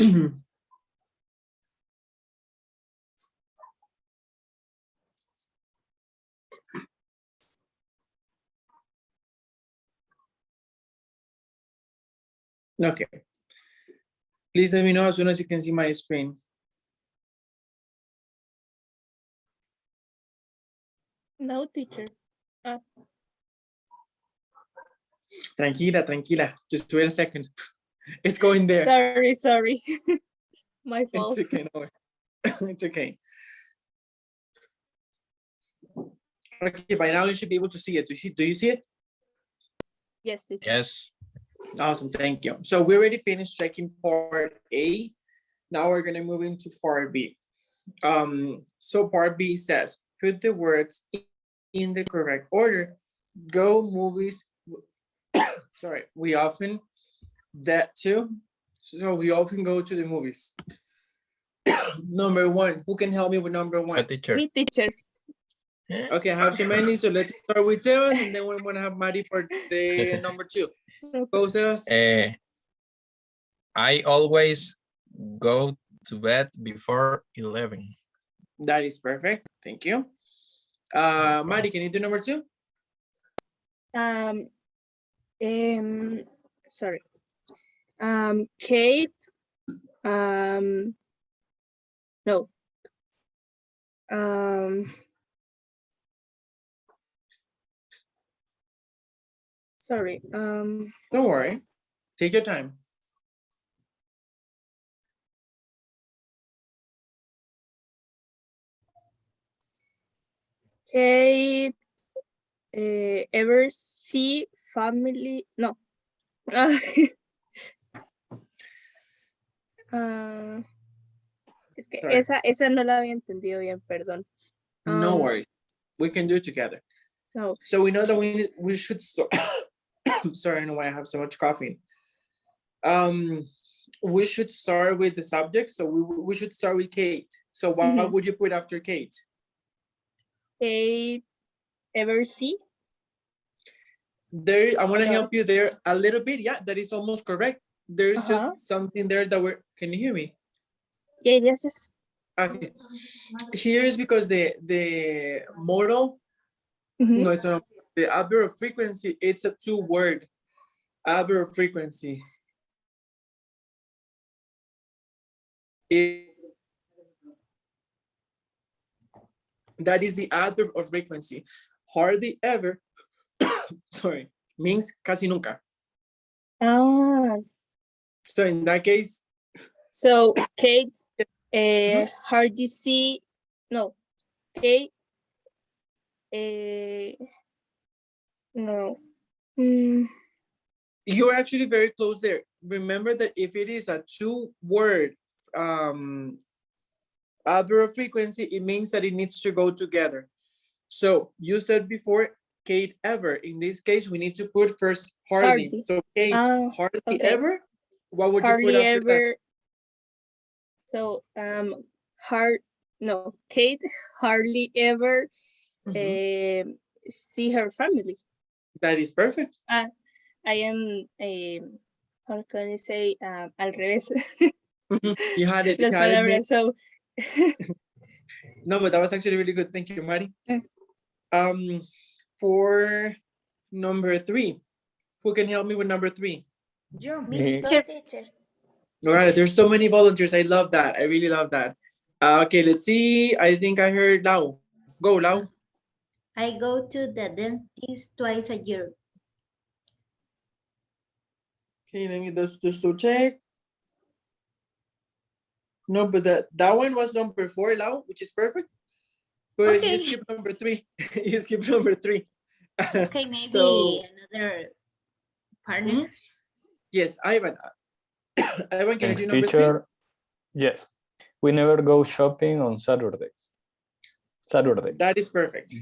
Okay. Please let me know as soon as you can see my screen. No, teacher. Tranquila, tranquila. Just wait a second. It's going there. Sorry. My fault. It's okay. No, it's okay. Okay, by now you should be able to see it. Do you see it? Yes, teacher. Yes. Awesome, thank you. So we already finished checking part A. Now we're gonna move into part B. So part B says, put the words in the correct order. Go movies. Sorry, we often that too. So we often go to the movies. Number one, who can help me with number one? A teacher. Me, teacher. Okay, I have so many, so let's start with Sebas, and then we're gonna have Mari for the number two. Go, Sebas. I always go to bed before 11. That is perfect. Thank you. Mari, can you do number two? Sorry. Kate. No. Sorry. Don't worry. Take your time. Kate. Ever see family? No. Es que esa no la había entendido bien, perdón. No worries. We can do it together. No. So we know that we should start. Sorry, I don't know why I have so much coffee. We should start with the subject. So we should start with Kate. So what would you put after Kate? Kate, ever see? There, I want to help you there a little bit. Yeah, that is almost correct. There's just something there that can you hear me? Yeah, yes. Okay. Here is because the modal, no, it's not the adverb of frequency. It's a two-word adverb of frequency. That is the adverb of frequency. Hardly ever, sorry, means casi nunca. So in that case. So Kate, hardly see, no, Kate, no. You're actually very close there. Remember that if it is a two-word adverb of frequency, it means that it needs to go together. So you said before, Kate ever. In this case, we need to put first hardly. So Kate, hardly ever. What would hardly you put after ever, that? So Kate hardly ever see her family. That is perfect. I am how can I say al revés. You had it. Las palabras, so no, but that was actually really good. Thank you, Mari. For number three, who can help me with number three? Me, teacher. All right, there's so many volunteers. I love that. I really love that. Okay, let's see. I think I heard Lau. Go, Lau. I go to the dentist twice a year. Okay, let me just to check. No, but that one was number 4, Lau, which is perfect. But Okay. you skip number 3. You skip number 3. Okay, maybe another partner. Yes, Ivan. Ivan, can you do number teacher, 3? Yes. We never go shopping on Saturdays. That is perfect.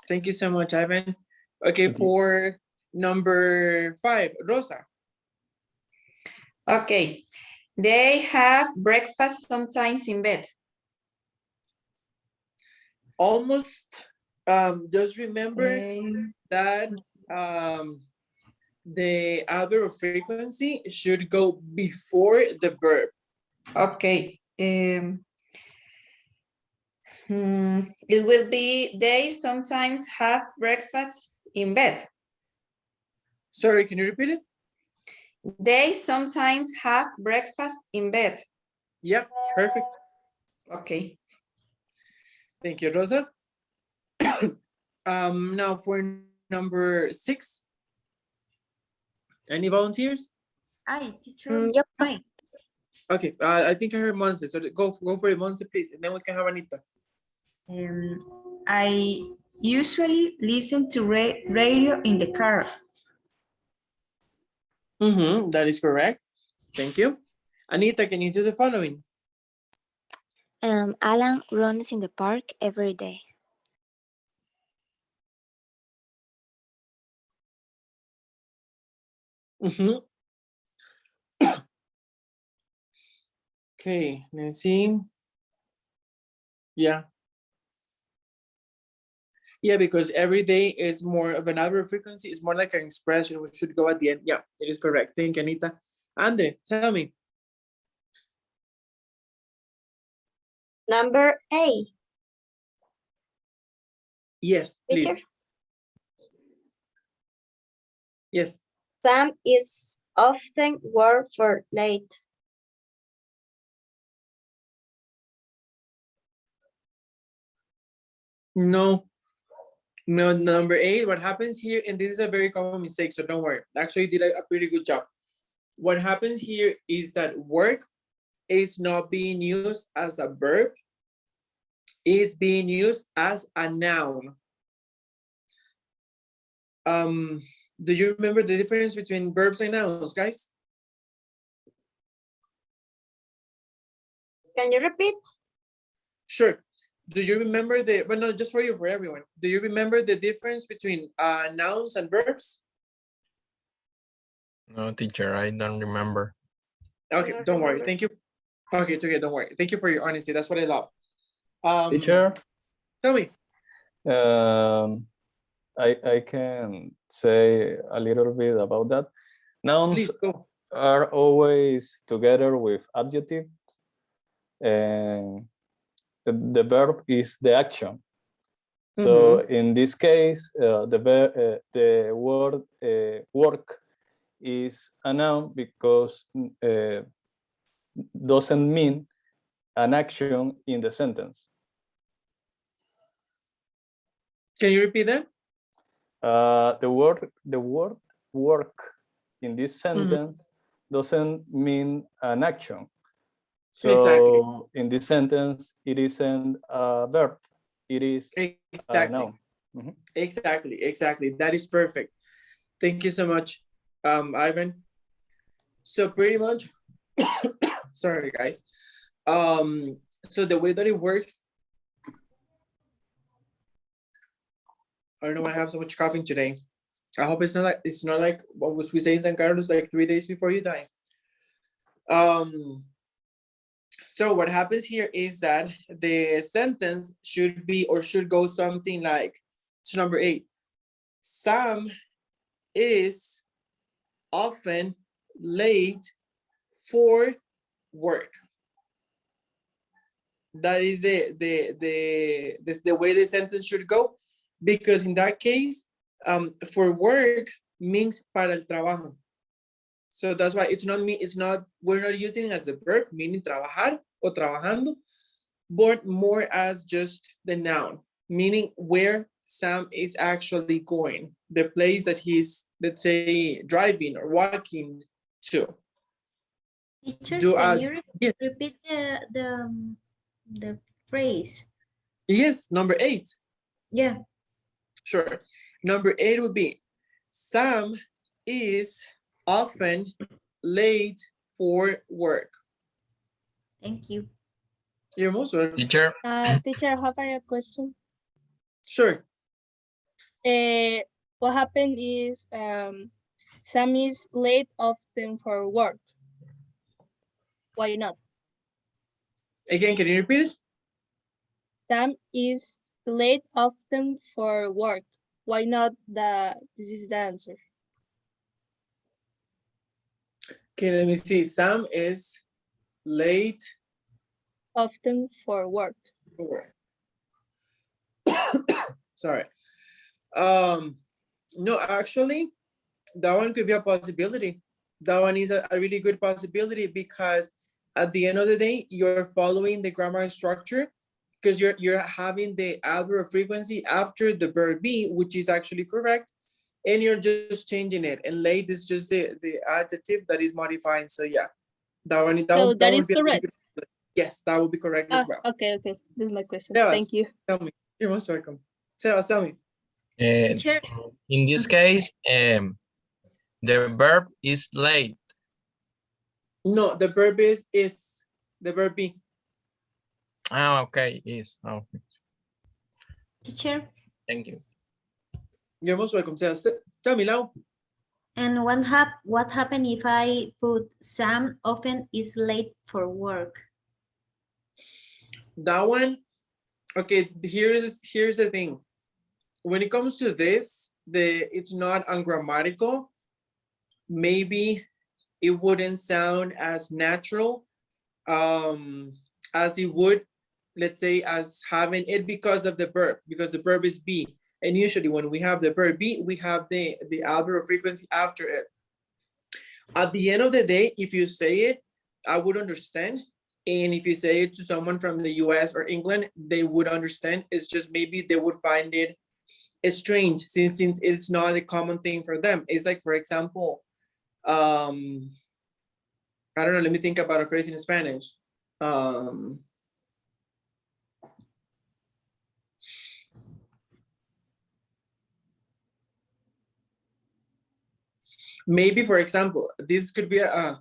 Thank you so much, Ivan. Okay, for number 5, Rosa. Okay. They have breakfast sometimes in bed. Almost. Just remember that the adverb of frequency should go before the verb. Okay. It will be they sometimes have breakfast in bed. Sorry, can you repeat it? They sometimes have breakfast in bed. Yeah, perfect. Okay. Thank you, Rosa. Now for number 6. Any volunteers? Hi, teacher. Yep. Hi. Okay, I think I heard Monse, so go for it, Monse, please, and then we can have Anita. I usually listen to radio in the car. That is correct. Thank you. Anita, can you do the following? Alan runs in the park every day. Okay, let's see. Yeah. Yeah, because every day is more of an adverb frequency. It's more like an expression which should go at the end. Yeah, it is correct. Thank you, Anita. Andre, tell me. Number 8. Yes, please. Teacher? Yes. Sam is often work for late. No. No, number 8, what happens here, and this is a very common mistake, so don't worry. Actually, you did a pretty good job. What happens here is that work is not being used as a verb, is being used as a noun. Do you remember the difference between verbs and nouns, guys? Can you repeat? Sure. Do you remember well, no, just for you, for everyone. Do you remember the difference between nouns and verbs? No, teacher, I don't remember. Okay, don't don't worry. remember. Thank you. Okay, it's okay, don't worry. Thank you for your honesty. That's what I love. Teacher, Tell me. I can say a little bit about that. Nouns Please go. are always together with adjective, and the verb is the action. So in this case, the word work is a noun because doesn't mean an action in the sentence. Can you repeat that? The word work in this sentence doesn't mean an action. So Exactly. in this sentence, it isn't a verb. It is a Exactly. noun. Exactly. That is perfect. Thank you so much, Ivan. So pretty much, sorry guys. So the way that it works, I don't know why I have so much coughing today. I hope it's not like what was we saying in San Carlos, like 3 days before you die. So what happens here is that the sentence should be or should go something like, it's number 8. Sam is often late for work. That is the way the sentence should go, because in that case, for work means para el trabajo. So that's why we're not using it as a verb, meaning trabajar o trabajando, but more as just the noun, meaning where Sam is actually going, the place that he's, let's say, driving or walking to. Teacher, can you yes. repeat the phrase? Yes, number 8. Yeah. Sure. Number 8 would be, Sam is often late for work. Thank you. You're most welcome. Teacher, Teacher, I have a question. Sure. What happened is Sam is late often for work. Why not? Again, can you repeat it? Sam is late often for work. Why not? This is the answer. Okay, let me see. Sam is late often for work. for work. Sorry. No, actually, that one could be a possibility. That one is a really good possibility because at the end of the day, you're following the grammar structure because you're having the adverb frequency after the verb be, which is actually correct, and you're just changing it. And late is just the adjective that is modifying. So yeah, that one So would that is be a really correct. good. Yes, that would be correct as well. Okay. This is my question. Sebas, Thank you. tell me. You're most welcome. Sebas, tell me. Teacher, In this case, the verb is late. No, the verb is the verb be. Ah, okay, is. Oh, teacher, thank you. You're most welcome. Sebas, tell me, Lau. and what happened if I put Sam often is late for work? That one, okay, here's the thing. When it comes to this, it's not ungrammatical. Maybe it wouldn't sound as natural as it would, let's say, as having it because of the verb, because the verb is be. And usually when we have the verb be, we have the adverb frequency after it. At the end of the day, if you say it, I would understand. And if you say it to someone from the US or England, they would understand. It's just maybe they would find it strange since it's not a common thing for them. It's like, for example, I don't know, let me think about a phrase in Spanish. Maybe, for example, this could be a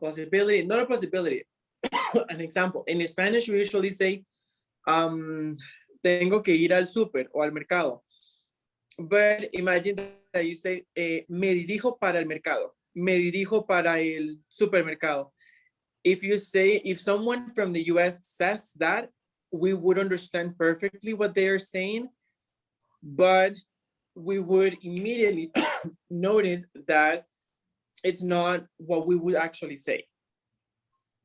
possibility, not a possibility, an example. In Spanish, we usually say, tengo que ir al súper o al mercado. But imagine that you say, me dirijo para el mercado, me dirijo para el supermercado. If someone from the US says that, we would understand perfectly what they are saying, but we would immediately notice that it's not what we would actually say.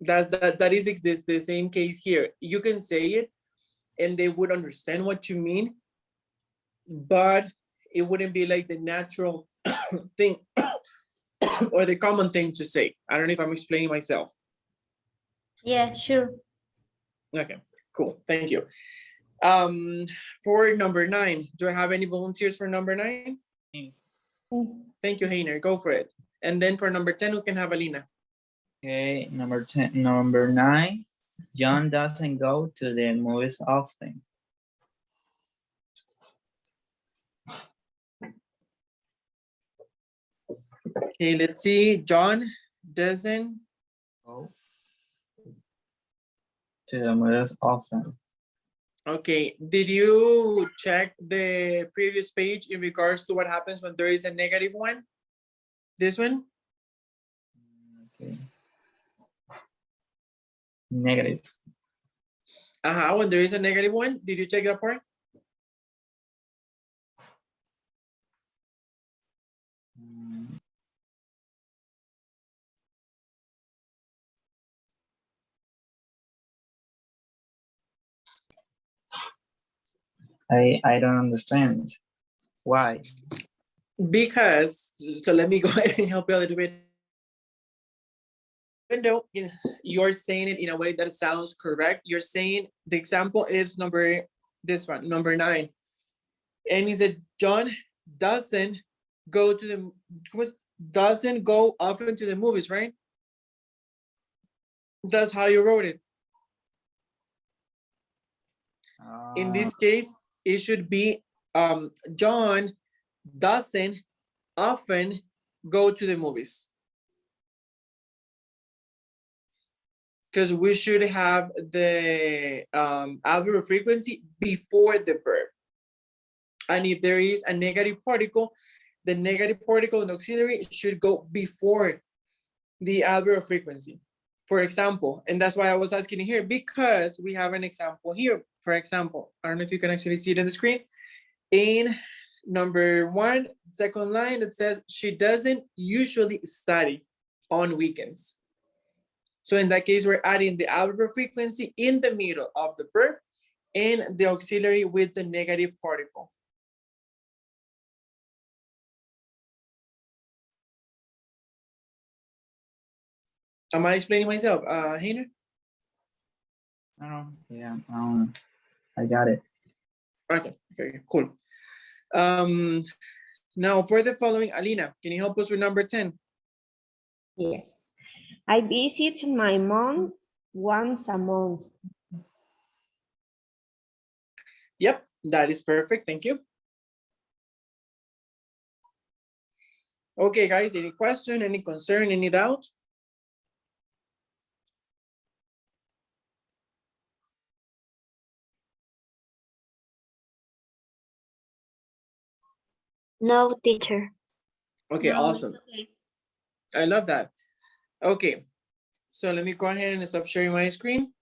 That is the same case here. You can say it and they would understand what you mean, but it wouldn't be like the natural thing or the common thing to say. I don't know if I'm explaining myself. Yeah, sure. Okay, cool, thank you. For number 9, do I have any volunteers for number 9? Thank you, Heiner, go for it. And then for number 10, we can have Alina. Okay, number 9, John doesn't go to the movies often. Okay, let's see, John doesn't Go to the movies often. Okay, did you check the previous page in regards to what happens when there is a negative one? This one? Okay. Negative. When there is a negative one, did you check that part? I don't understand. Why? Because, so let me go ahead and help you a little bit. Even though you're saying it in a way that sounds correct, you're saying the example is number 9. And he said, John doesn't go often to the movies, right? That's how you wrote it. In this case, it should be John doesn't often go to the movies. Because we should have the adverb frequency before the verb. And if there is a negative particle, the negative particle and auxiliary should go before the adverb frequency. For example, and that's why I was asking here, because we have an example here. For example, I don't know if you can actually see it on the screen. In number 1, second line, it says, she doesn't usually study on weekends. So in that case, we're adding the adverb frequency in the middle of the verb and the auxiliary with the negative particle. Am I explaining myself, Heiner? Oh, yeah, I got it. Okay, cool. Now for the following, Alina, can you help us with number 10? Yes. I visit my mom once a month. Yep, that is perfect. Thank you. Okay, guys, any question, any concern, any doubt? No, teacher. Okay, No, it's awesome. okay. I love that. Okay, so let me go ahead and stop sharing my screen.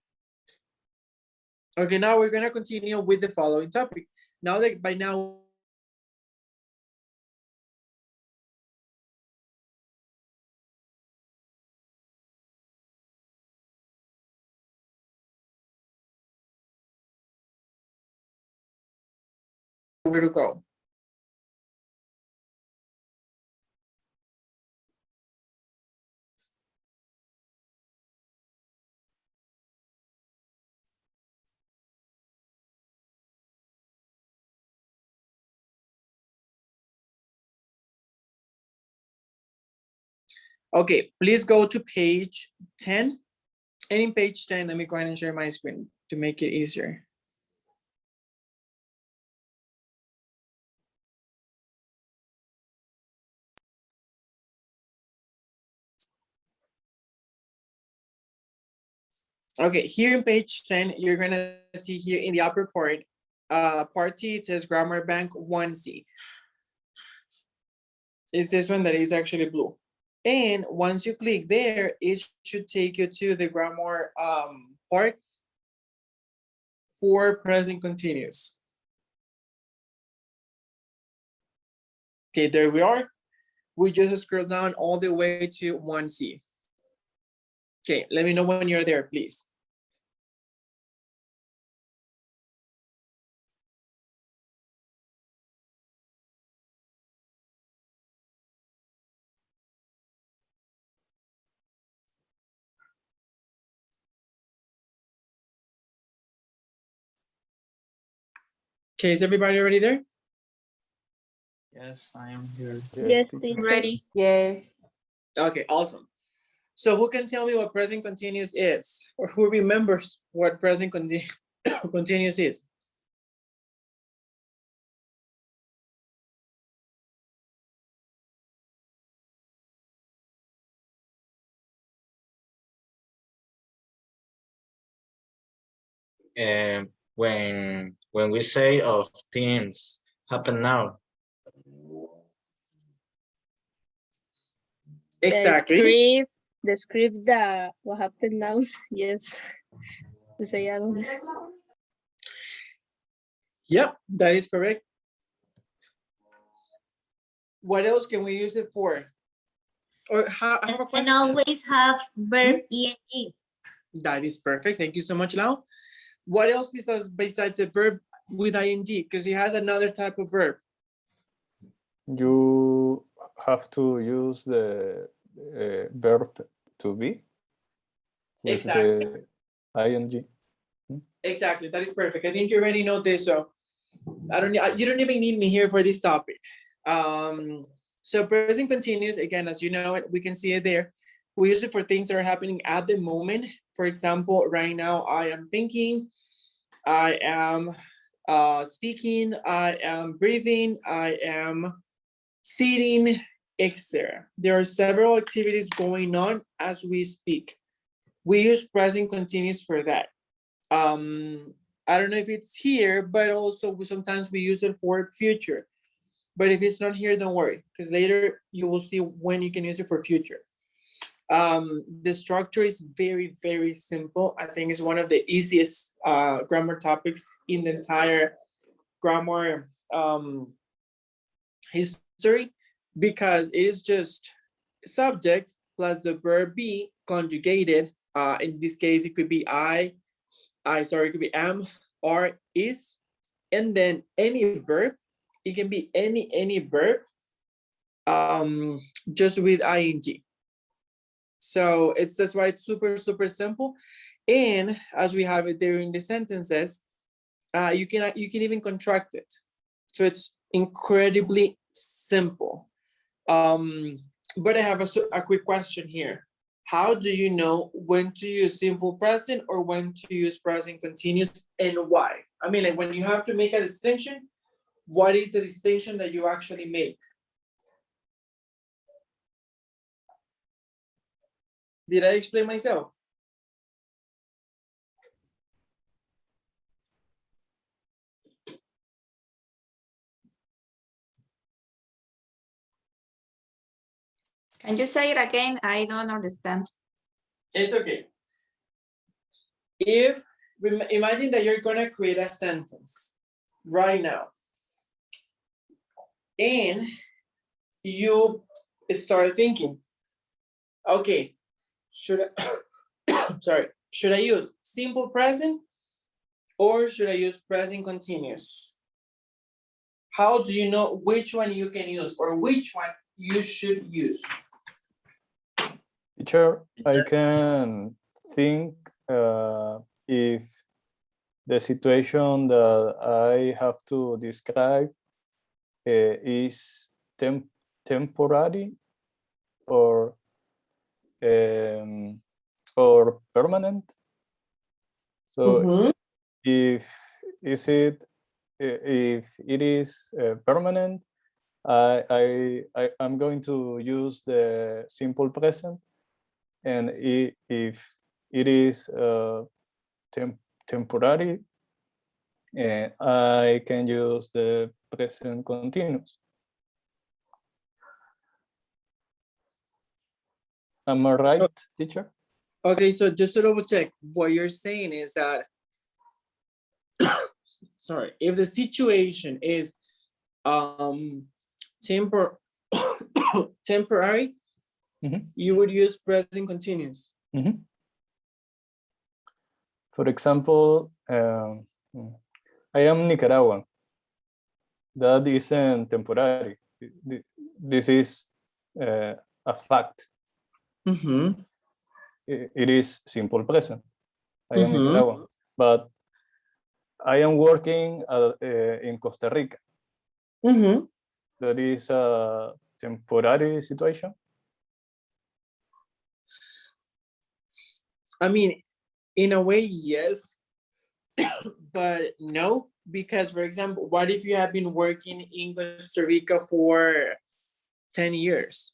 Okay, now we're gonna continue with the following topic. Now that by now, where to go. Okay, please go to page 10. And in page 10, let me go ahead and share my screen to make it easier. Okay, here in page 10, you're gonna see here in the upper part, part T, it says Grammar Bank 1C. It's this one that is actually blue. And once you click there, it should take you to the grammar part for present continuous. Okay, there we are. We just scroll down all the way to 1C. Okay, let me know when you're there, please. Okay, is everybody already there? Yes, I am here. Yes, teacher. teacher. Ready? Yes. Okay, awesome. So who can tell me what present continuous is? Or who remembers what present continuous is? And when we say of things happen now, Exactly. The script that what happened now. Yes. Desayado. Yep, that is correct. What else can we use it for? Or I have a And question. always have verb ing. That is perfect. Thank you so much, Lau. What else besides the verb with ing? Because it has another type of verb. You have to use the verb to be with Exactly. the ing. Exactly. That is perfect. I think you already know this, so you don't even need me here for this topic. So present continuous, again, as you know it, we can see it there. We use it for things that are happening at the moment. For example, right now I am thinking, I am speaking, I am breathing, I am sitting, etc. There are several activities going on as we speak. We use present continuous for that. I don't know if it's here, but also sometimes we use it for future. But if it's not here, don't worry, because later you will see when you can use it for future. The structure is very, very simple. I think it's one of the easiest grammar topics in the entire grammar history, because it is just subject plus the verb be conjugated. In this case, it could be it could be am, are, is, and then any verb. It can be any verb, just with ing. So that's why it's super simple. And as we have it there in the sentences, you can even contract it. So it's incredibly simple. But I have a quick question here. How do you know when to use simple present or when to use present continuous, and why? I mean, like when you have to make a distinction, what is the distinction that you actually make? Did I explain myself? Can you say it again? I don't understand. It's okay. If imagine that you're gonna create a sentence right now, and you start thinking, okay, should I should I use simple present or should I use present continuous? How do you know which one you can use or which one you should use? Teacher, I can think if the situation that I have to describe is temporary or permanent. So if it is permanent, I'm going to use the simple present, and if it is temporary, I can use the present continuous. Am I right, teacher? Okay, so just to double check, what you're saying is that, sorry, if the situation is temporary, you would use present continuous. For example, I am Nicaraguan. That isn't temporary. This is a fact. It is simple present. I am Nicaraguan, but I am working in Costa Rica. That is a temporary situation. I mean, in a way, yes, but no, because for example, what if you have been working in Costa Rica for 10 years?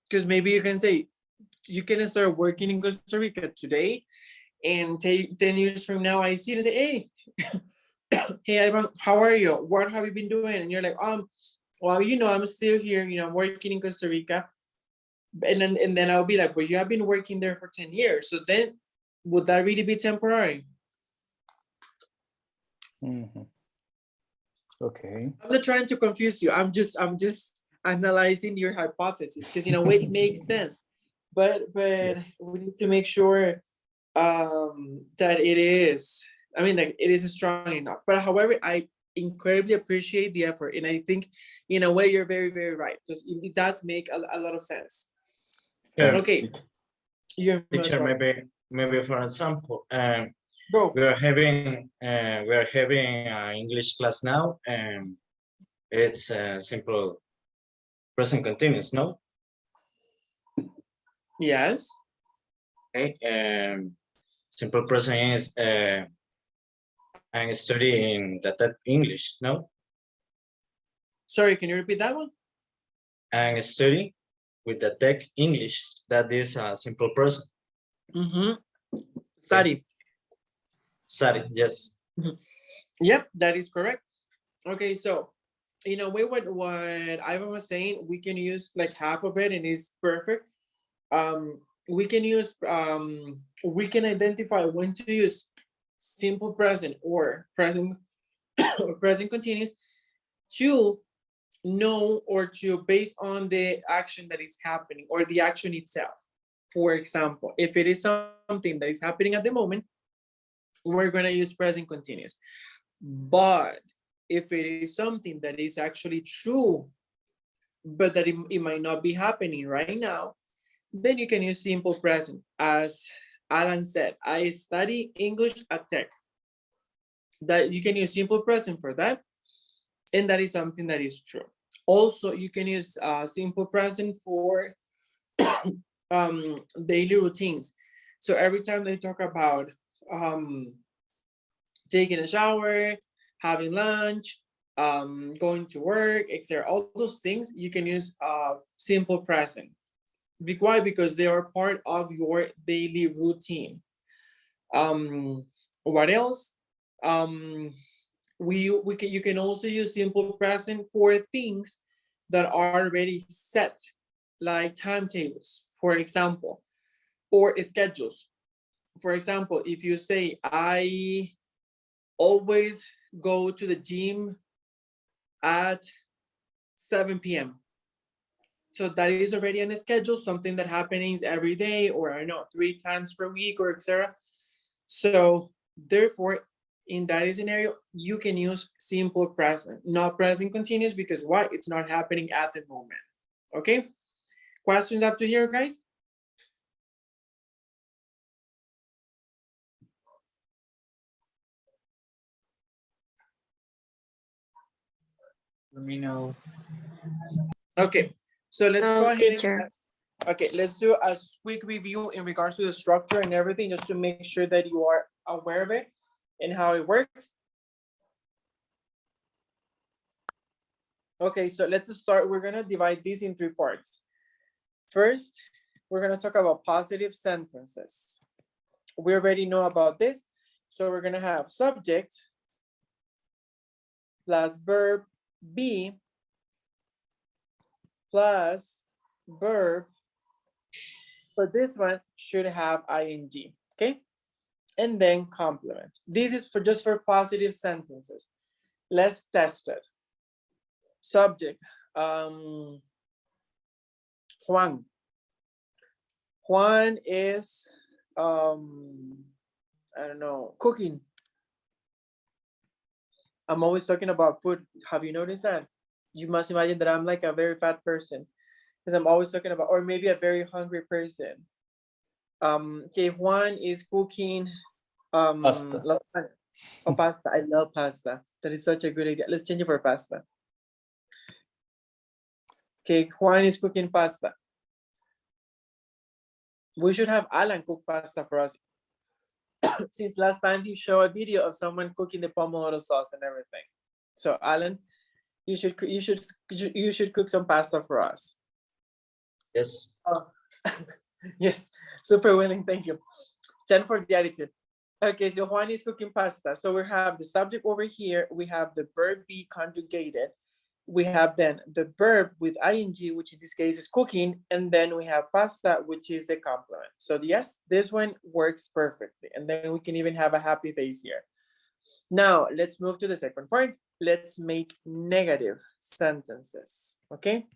Because maybe you can say, you can start working in Costa Rica today, and 10 years from now, I see it and say, hey, hey, Ivan, how are you? What have you been doing? And you're like, well, I'm still here, I'm working in Costa Rica. And then I'll be like, well, you have been working there for 10 years. So then would that really be temporary? Okay. I'm not trying to confuse you. I'm just analyzing your hypothesis, because in a way it makes sense. But we need to make sure that it is, like it is strong enough. But however, I incredibly appreciate the effort. And I think in a way you're very, very right, because it does make a lot of sense. Okay. Teacher, maybe for example, Go. we are having English class now, and it's simple present continuous, no? Yes. Okay. Simple present is I'm studying the English, no? Sorry, can you repeat that one? I'm studying with the tech English. That is a simple present. Study. Study, yes. Yep, that is correct. Okay, so in a way, what Ivan was saying, we can use like half of it and it's perfect. We can use, we can identify when to use simple present or present or present continuous to know or to base on the action that is happening or the action itself. For example, if it is something that is happening at the moment, we're going to use present continuous. But if it is something that is actually true, but that it might not be happening right now, then you can use simple present. As Alan said, I study English at Tech. That you can use simple present for that. And that is something that is true. Also, you can use simple present for daily routines. So every time they talk about taking a shower, having lunch, going to work, etc., all those things, you can use simple present. Why? Because they are part of your daily routine. What else? You can also use simple present for things that are already set, like timetables, for example, or schedules. For example, if you say, I always go to the gym at 7 p.m. So that is already on a schedule, something that happens every day, or I don't know, 3 times per week, or etc. So therefore, in that scenario, you can use simple present, not present continuous, because why? It's not happening at the moment. Okay? Questions up to here, guys? Let me know. Okay, so let's No, go ahead teacher. and okay, let's do a quick review in regards to the structure and everything, just to make sure that you are aware of it and how it works. Okay, so let's start. We're gonna divide these in 3 parts. First, we're gonna talk about positive sentences. We already know about this. So we're gonna have subject plus verb be plus verb. But this one should have ing, okay? And then complement. This is for just for positive sentences. Let's test it. Subject, Juan. Juan is, I don't know, cooking. I'm always talking about food. Have you noticed that? You must imagine that I'm like a very fat person because I'm always talking about, or maybe a very hungry person. Okay, Juan is cooking Pasta. lasagna. Oh, pasta. I love pasta. That is such a good idea. Let's change it for pasta. Okay, Juan is cooking pasta. We should have Alan cook pasta for us. Since last time he showed a video of someone cooking the pomodoro sauce and everything. So Alan, you should cook some pasta for us. Yes. Oh. Yes, super willing, thank you. 10 for the attitude. Okay, so Juan is cooking pasta. So we have the subject over here. We have the verb be conjugated. We have then the verb with ing, which in this case is cooking. And then we have pasta, which is a complement. So yes, this one works perfectly. And then we can even have a happy face here. Now, let's move to the second part. Let's make negative sentences, okay?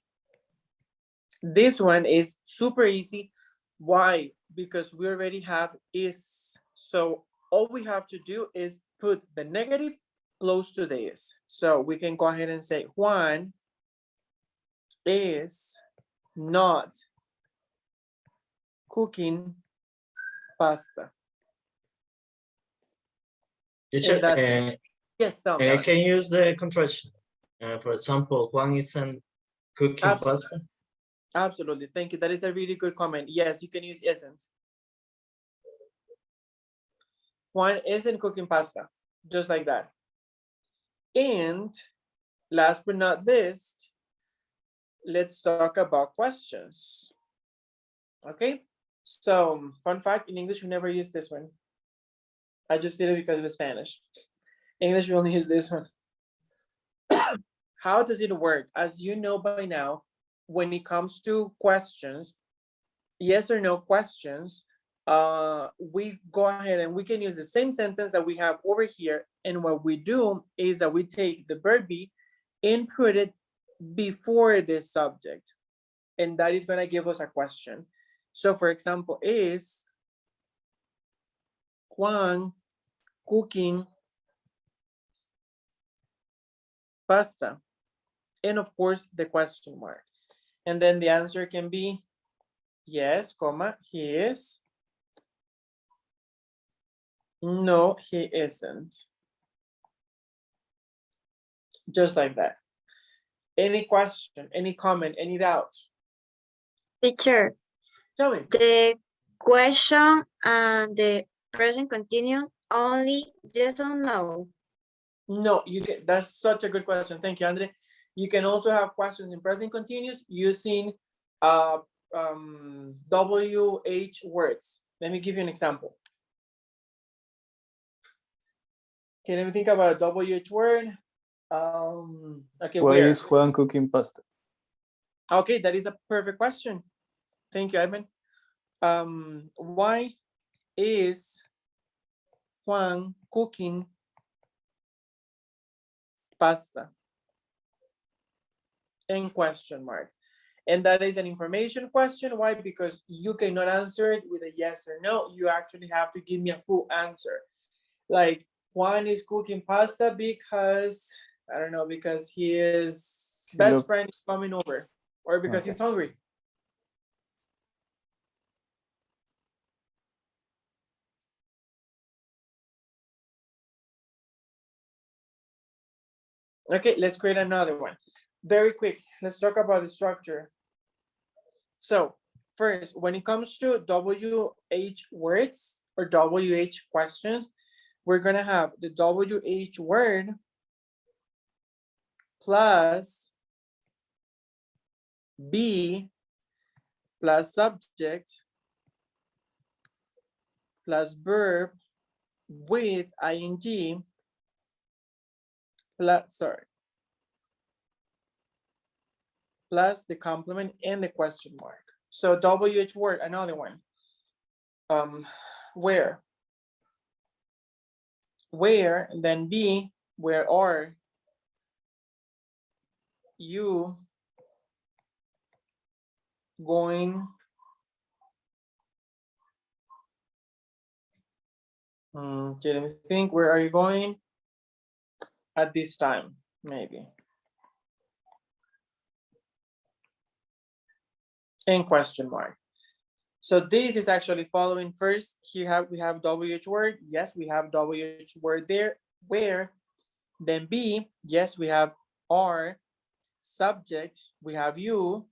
This one is super easy. Why? Because we already have is. So all we have to do is put the negative close to the is. So we can go ahead and say Juan is not cooking pasta. Teacher, yes, tell me. can you use the contraction? For example, Juan isn't cooking Absolutely. pasta. Absolutely, thank you. That is a really good comment. Yes, you can use isn't. Juan isn't cooking pasta, just like that. And last but not least, let's talk about questions. Okay, so fun fact, in English, we never use this one. I just did it because of Spanish. English, we only use this one. How does it work? As you know by now, when it comes to questions, yes or no questions, we go ahead and we can use the same sentence that we have over here. And what we do is that we take the verb be and put it before the subject, and that is going to give us a question. So for example, is Juan cooking pasta? And of course, the question mark. And then the answer can be yes, comma, he is. No, he isn't. Just like that. Any question, any comment, any doubts? Teacher, Tell me. the question and the present continuous only yes or no? No, you can. That's such a good question. Thank you, Andre. You can also have questions in present continuous using WH words. Let me give you an example. Okay, let me think about a WH word. Okay, Why where? is Juan cooking pasta? Okay, that is a perfect question. Thank you, Ivan. Why is Juan cooking pasta? And question mark. And that is an information question. Why? Because you cannot answer it with a yes or no. You actually have to give me a full answer. Like, Juan is cooking pasta because, I don't know, because his best friend is coming over, or because he's hungry. Okay, let's create another one. Very quick, let's talk about the structure. So first, when it comes to WH words or WH questions, we're gonna have the WH word plus be plus subject plus verb with ing plus the complement and the question mark. So WH word, another one. Where, then be, where are you going okay, let me think. Where are you going at this time? Maybe. And question mark. So this is actually following first. Here we have WH word. Yes, we have WH word there. Where? Then be. Yes, we have are. Subject, we have you.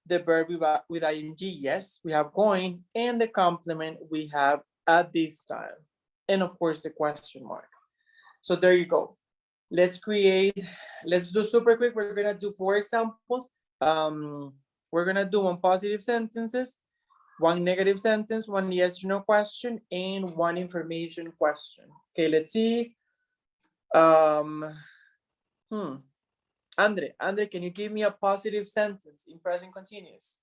The verb with ing, yes, we have going. And the complement we have at this time. And of course, the question mark. So there you go. Let's do super quick. We're gonna do 4 examples. We're gonna do 1 positive sentences, 1 negative sentence, 1 yes or no question, and 1 information question. Okay, let's see. Andre, can you give me a positive sentence in present continuous?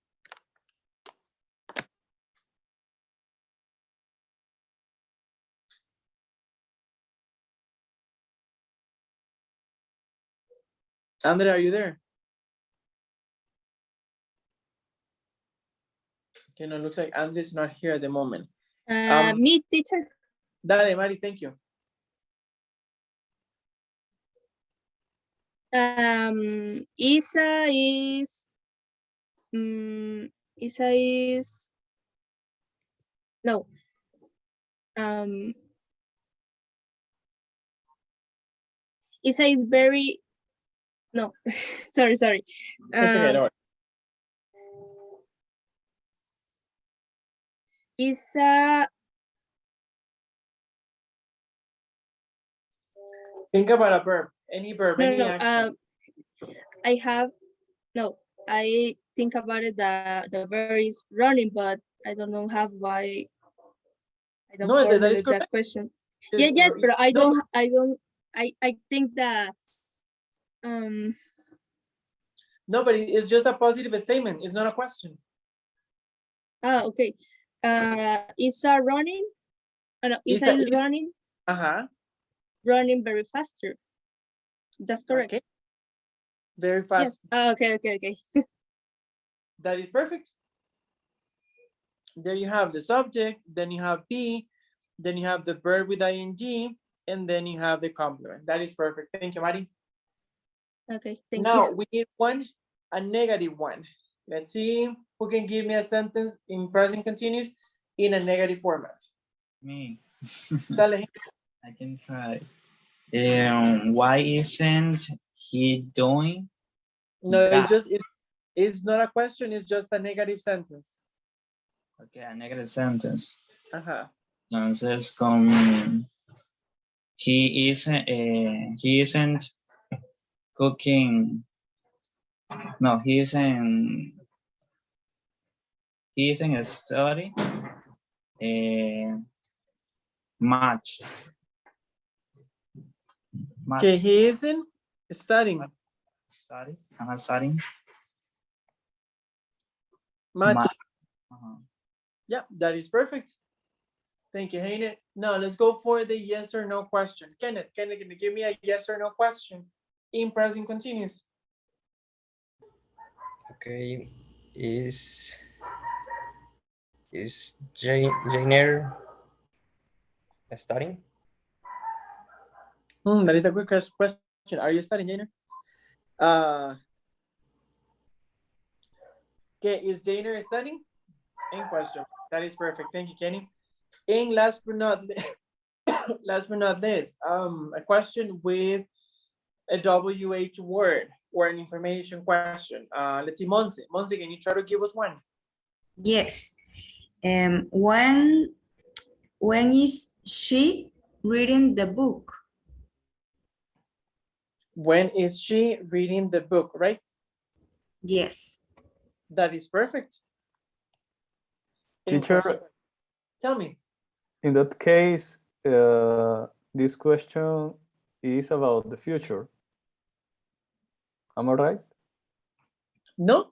Andre, are you there? Okay, no, it looks like Andre's not here at the moment. Me, teacher. Dale, Mari, thank you. Isa is no. Isa is very no. sorry. It's okay, no. Isa. Think about a verb. Any verb, any action. I think about it. The verb is running, but I don't know why. I don't formulate that question. Yes, but I don't. I think that. No, but it's just a positive statement. It's not a question. Okay. Isa running. No, Isa is running. Running very faster. That's correct. Okay. Very fast. Yes. Oh, okay. That is perfect. There you have the subject, then you have be, then you have the verb with ing, and then you have the complement. That is perfect. Thank you, Mari. Okay, thank Now you. we need a negative one. Let's see who can give me a sentence in present continuous in a negative format. Me. Dale. I can try. Why isn't he doing No, that? it's not a question, it's just a negative sentence. Okay, a negative sentence. Ajá. Entonces, con he isn't cooking. No, he isn't studying much. Okay, he isn't studying Studying much. Uh-huh. Yeah, that is perfect. Thank you, Heine. Now let's go for the yes or no question. Kenneth, can you give me a yes or no question in present continuous? Okay, is Jainer studying? That is a good question. Are you studying, Jainer? Okay, is Jainer studying? In question. That is perfect. Thank you, Kenny. And last but not least, a question with a WH word or an information question. Let's see, Monse. Monse, can you try to give us one? Yes. When is she reading the book? When is she reading the book, right? Yes. That is perfect. Teacher, tell me. In that case, this question is about the future. Am I right? No,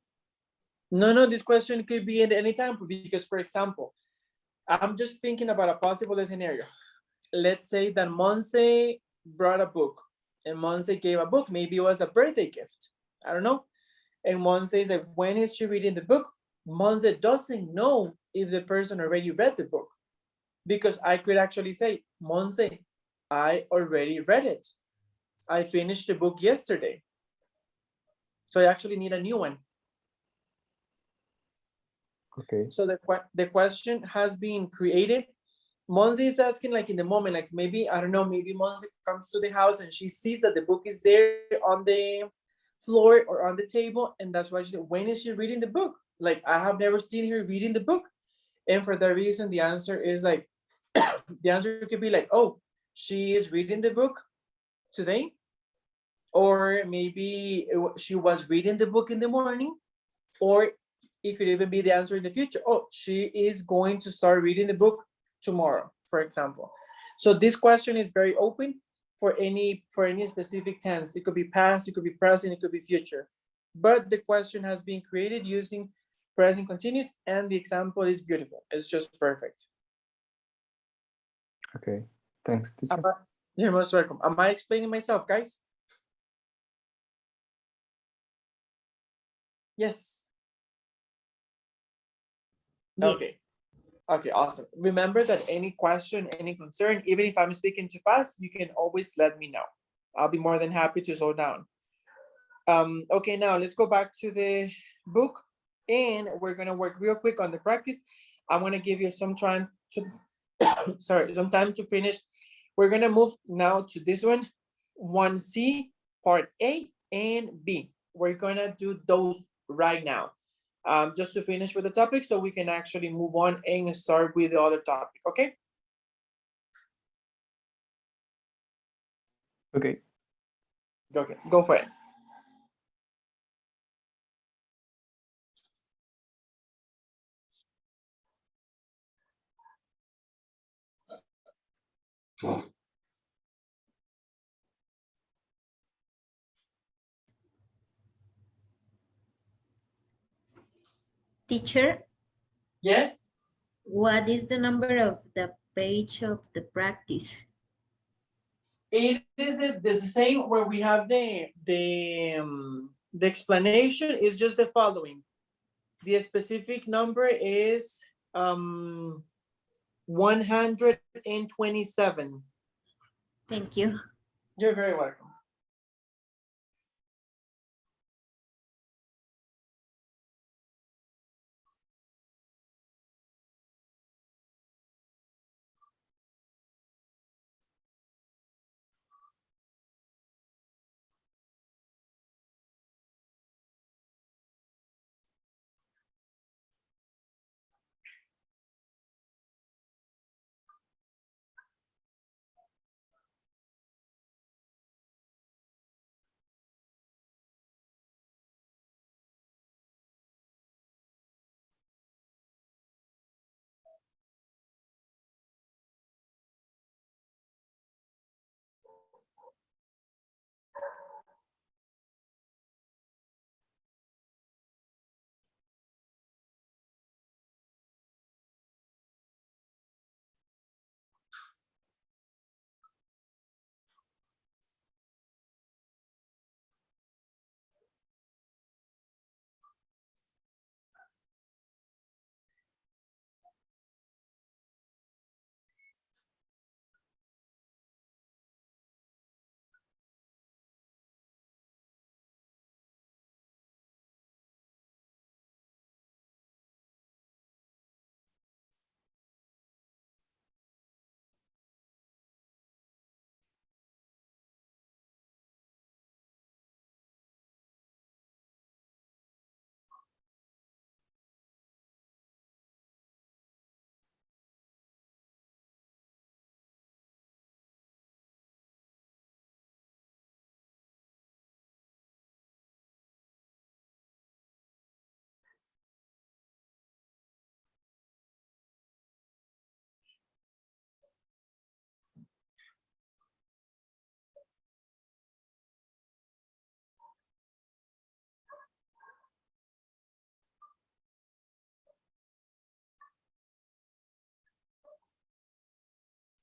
this question could be at any time because, for example, I'm just thinking about a possible scenario. Let's say that Monse brought a book and Monse gave a book. Maybe it was a birthday gift. I don't know. And Monse says that when is she reading the book? Monse doesn't know if the person already read the book because I could actually say, Monse, I already read it. I finished the book yesterday. So I actually need a new one. Okay. So the question has been created. Monse is asking like in the moment, like maybe, I don't know, maybe Monse comes to the house and she sees that the book is there on the floor or on the table. And that's why she said, when is she reading the book? Like, I have never seen her reading the book. And for that reason, the answer is like, the answer could be like, oh, she is reading the book today. Or maybe she was reading the book in the morning. Or it could even be the answer in the future. Oh, she is going to start reading the book tomorrow, for example. So this question is very open for any specific tense. It could be past, it could be present, it could be future. But the question has been created using present continuous, and the example is beautiful. It's just perfect. Okay, thanks, teacher. You're most welcome. Am I explaining myself, guys? Yes. Yes. Okay, awesome. Remember that any question, any concern, even if I'm speaking too fast, you can always let me know. I'll be more than happy to slow down. Okay, now let's go back to the book and we're gonna work real quick on the practice. I'm gonna give you some time to, some time to finish. We're gonna move now to this one, 1C, part A and B. We're gonna do those right now. Just to finish with the topic so we can actually move on and start with the other topic, okay? Okay. Okay, go for it. Teacher? Yes? What is the number of the page of the practice? It is the same where we have the explanation is just the following. The specific number is 127. Thank you. You're very welcome.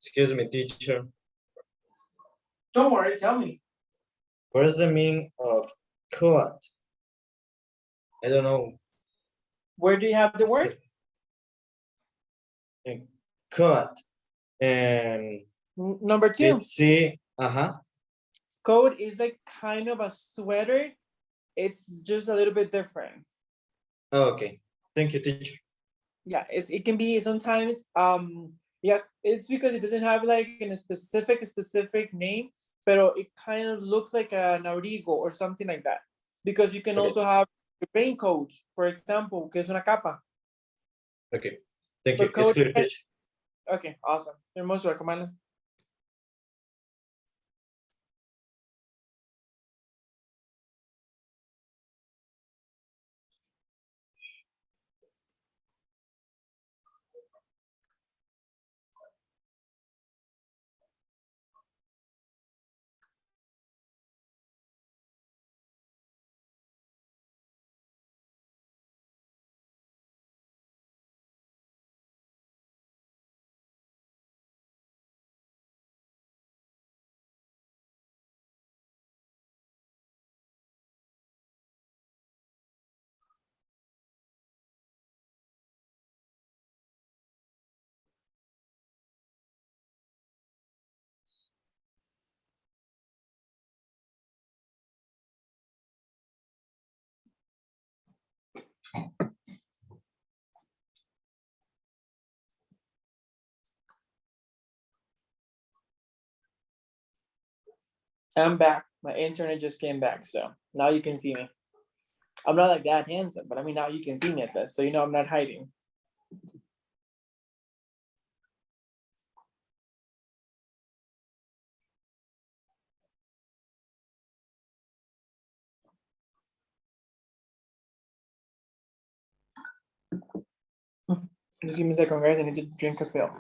Excuse me, teacher. Don't worry, tell me. What is the meaning of cut? I don't know. Where do you have the word? Cut. And Number 2. see, Coat is like kind of a sweater. It's just a little bit different. Oh, okay. Thank you, teacher. Yeah, it can be sometimes yeah, it's because it doesn't have like a specific name, but it kind of looks like an abrigo or something like that. Because you can Okay. also have a raincoat, for example, que es una capa. Okay. Thank But you. It's coat- clear, teacher. Okay, awesome. You're most welcome, Alan. I'm back. My internet just came back, so now you can see me. I'm not like that handsome, but I mean now you can see me at least, so you know I'm not hiding. Just give me a second, guys. I need to drink a pill.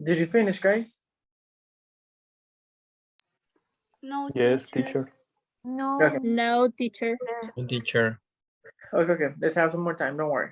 Did you finish, guys? No, Yes, teacher. teacher. No. Okay. No, teacher. Teacher. Okay. Let's have some more time. Don't worry.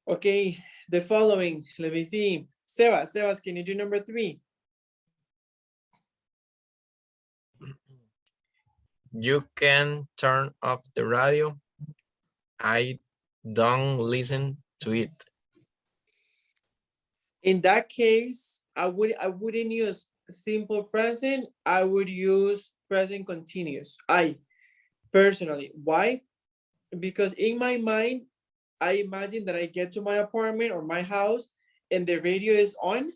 Okay, the following, let me see. Sebas, can you do number 3? You can turn off the radio. I don't listen to it. In that case, I wouldn't use simple present. I would use present continuous. I personally, why? Because in my mind, I imagine that I get to my apartment or my house and the radio is on.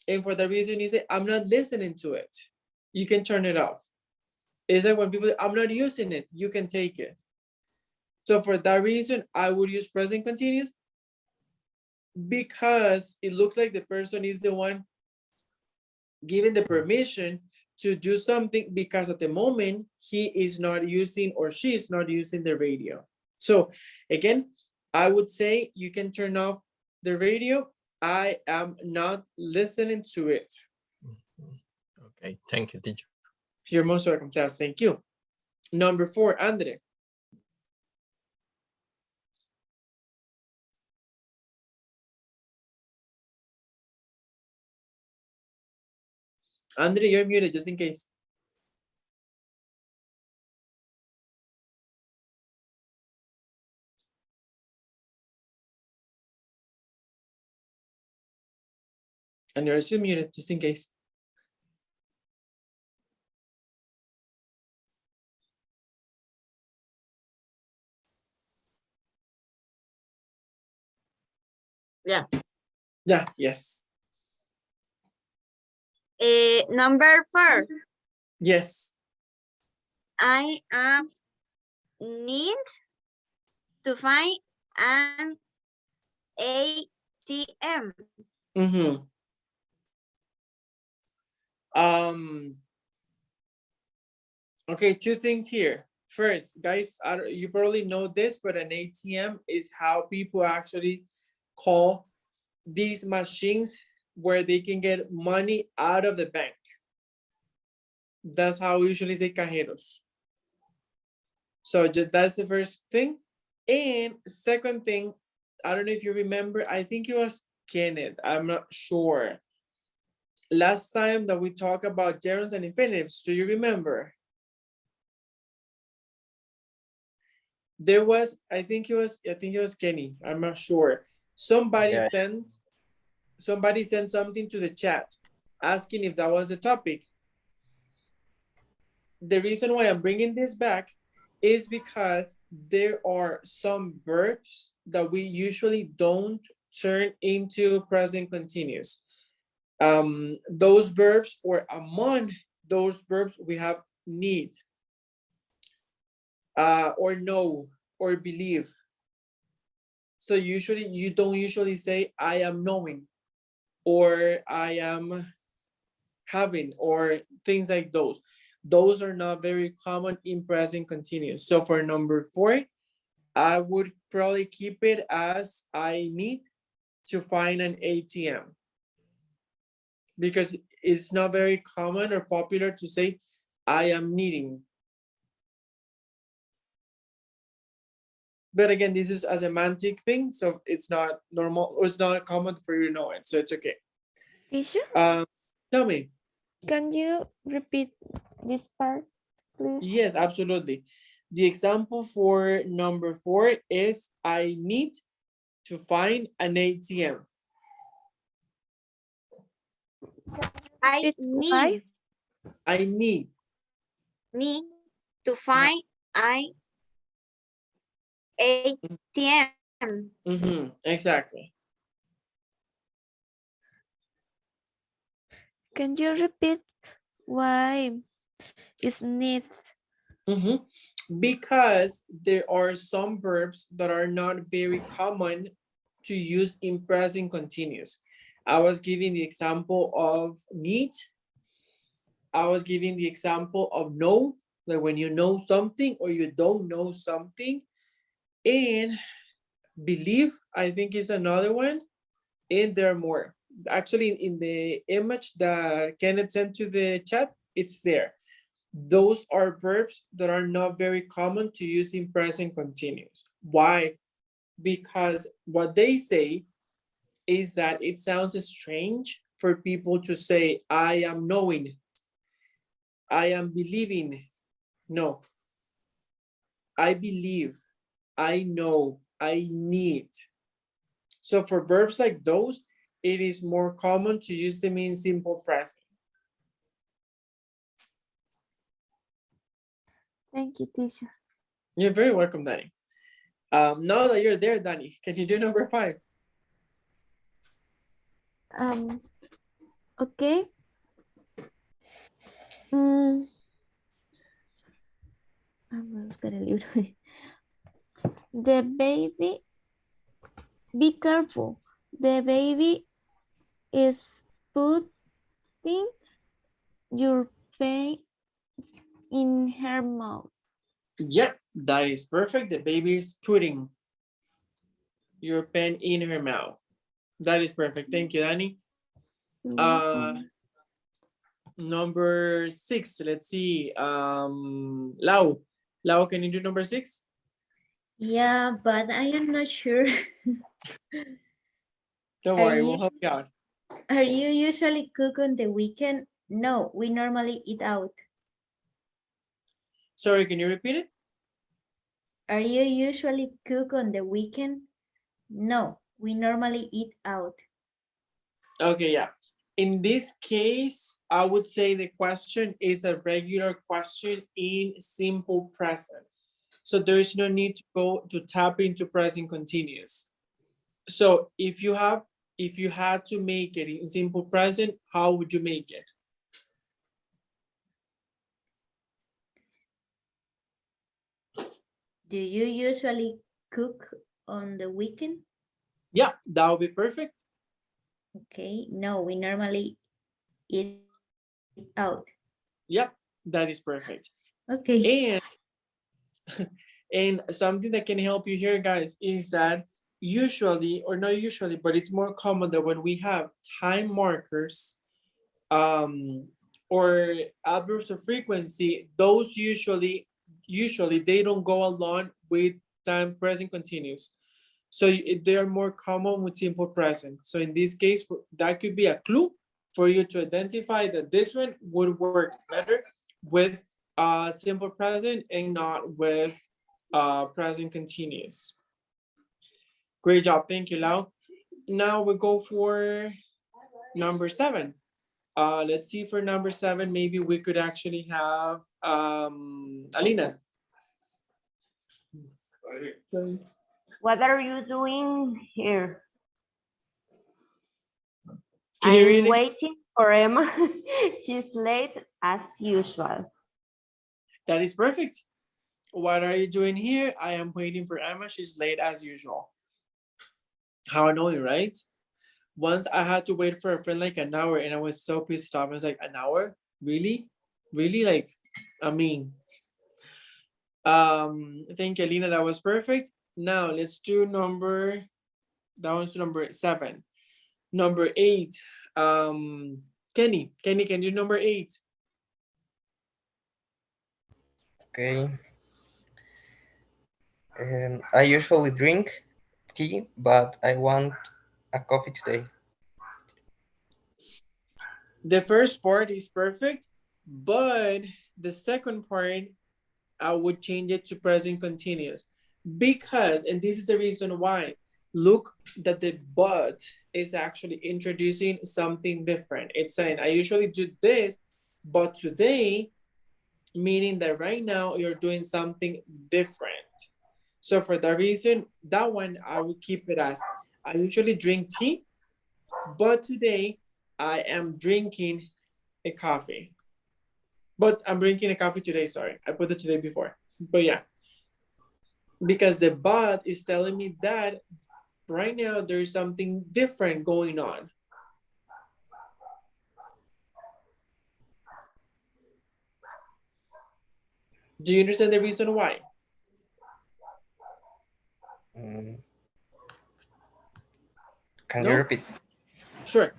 And for the reason you say, I'm not listening to it. You can turn it off. It's like when people, I'm not using it, you can take it. So for that reason, I would use present continuous because it looks like the person is the one given the permission to do something because at the moment he is not using or she is not using the radio. So again, I would say you can turn off the radio. I am not listening to it. Okay, thank you, teacher. You're most welcome, class. Thank you. Number 4, Andre. Andre, you're muted just in case. And you're still muted just in case. Yeah. Yeah, yes. Number 4. Yes. I am need to find an ATM. Mm-hmm. Okay, 2 things here. First, guys, you probably know this, but an ATM is how people actually call these machines where they can get money out of the bank. That's how we usually say cajeros. So that's the first thing. And second thing, I don't know if you remember, I think it was Kenneth, I'm not sure. Last time that we talked about gerunds and infinitives, do you remember? There was, I think it was Kenny, I'm not sure. Somebody sent something to the chat asking if that was the topic. The reason why I'm bringing this back is because there are some verbs that we usually don't turn into present continuous. Those verbs, or among those verbs, we have need, or know, or believe. So usually you don't usually say I am knowing, or I am having, or things like those. Those are not very common in present continuous. So for number 4, I would probably keep it as I need to find an ATM, because it's not very common or popular to say I am needing. But again, this is a semantic thing, so it's not normal, it's not common for you to know it, so it's okay. Teacher? Tell me. Can you repeat this part, please? Yes, absolutely. The example for number 4 is I need to find an ATM. I need to find an ATM. Exactly. Can you repeat why is need? Because there are some verbs that are not very common to use in present continuous. I was giving the example of need. I was giving the example of know, like when you know something or you don't know something. And believe, I think, is another one. And there are more. Actually, in the image that Kenneth sent to the chat, it's there. Those are verbs that are not very common to use in present continuous. Why? Because what they say is that it sounds strange for people to say, I am knowing, I am believing. No, I believe, I know, I need. So for verbs like those, it is more common to use them in simple present. Thank you, teacher. You're very welcome, Danny. Now that you're there, Danny, can you do number 5? Okay. Vamos a buscar el libro. The baby, be careful. The baby is putting your pen in her mouth. Yep, that is perfect. The baby is putting your pen in her mouth. That is perfect. Thank you, Danny. Number 6, let's see. Lau, can you do number 6? Yeah, but I am not sure. Don't worry, we'll help you out. Are you usually cook on the weekend? No, we normally eat out. Sorry, can you repeat it? Are you usually cook on the weekend? No, we normally eat out. Okay, yeah. In this case, I would say the question is a regular question in simple present. So there is no need to go to tap into present continuous. So if you had to make it in simple present, how would you make it? Do you usually cook on the weekend? Yeah, that would be perfect. Okay, no, we normally eat out. Yep, that is perfect. Okay. And something that can help you here, guys, is that usually, or not usually, but it's more common that when we have time markers or adverbs of frequency, those usually they don't go along with time present continuous. So they are more common with simple present. So in this case, that could be a clue for you to identify that this one would work better with simple present and not with present continuous. Great job, thank you, Lau. Now we go for number 7. Let's see for number 7, maybe we could actually have Alina. What are you doing here? Can you read I'm it? waiting for Emma. She's late as usual. That is perfect. What are you doing here? I am waiting for Emma. She's late as usual. How annoying, right? Once I had to wait for a friend like an hour and I was so pissed off. I was like, an hour? Really? Really? Like, I mean, thank you, Alina. That was perfect. Now let's do number, that was number 7. Number 8. Kenny, can you do number 8? Okay. I usually drink tea, but I want a coffee today. The first part is perfect, but the second part, I would change it to present continuous because, and this is the reason why, look that the but is actually introducing something different. It's saying, I usually do this, but today, meaning that right now you're doing something different. So for that reason, that one, I would keep it as, I usually drink tea, but today I am drinking a coffee. But I'm drinking a coffee today, sorry. I put it today before. But yeah. Because the but is telling me that right now there's something different going on. Do you understand the reason why? Can No? you repeat? Sure.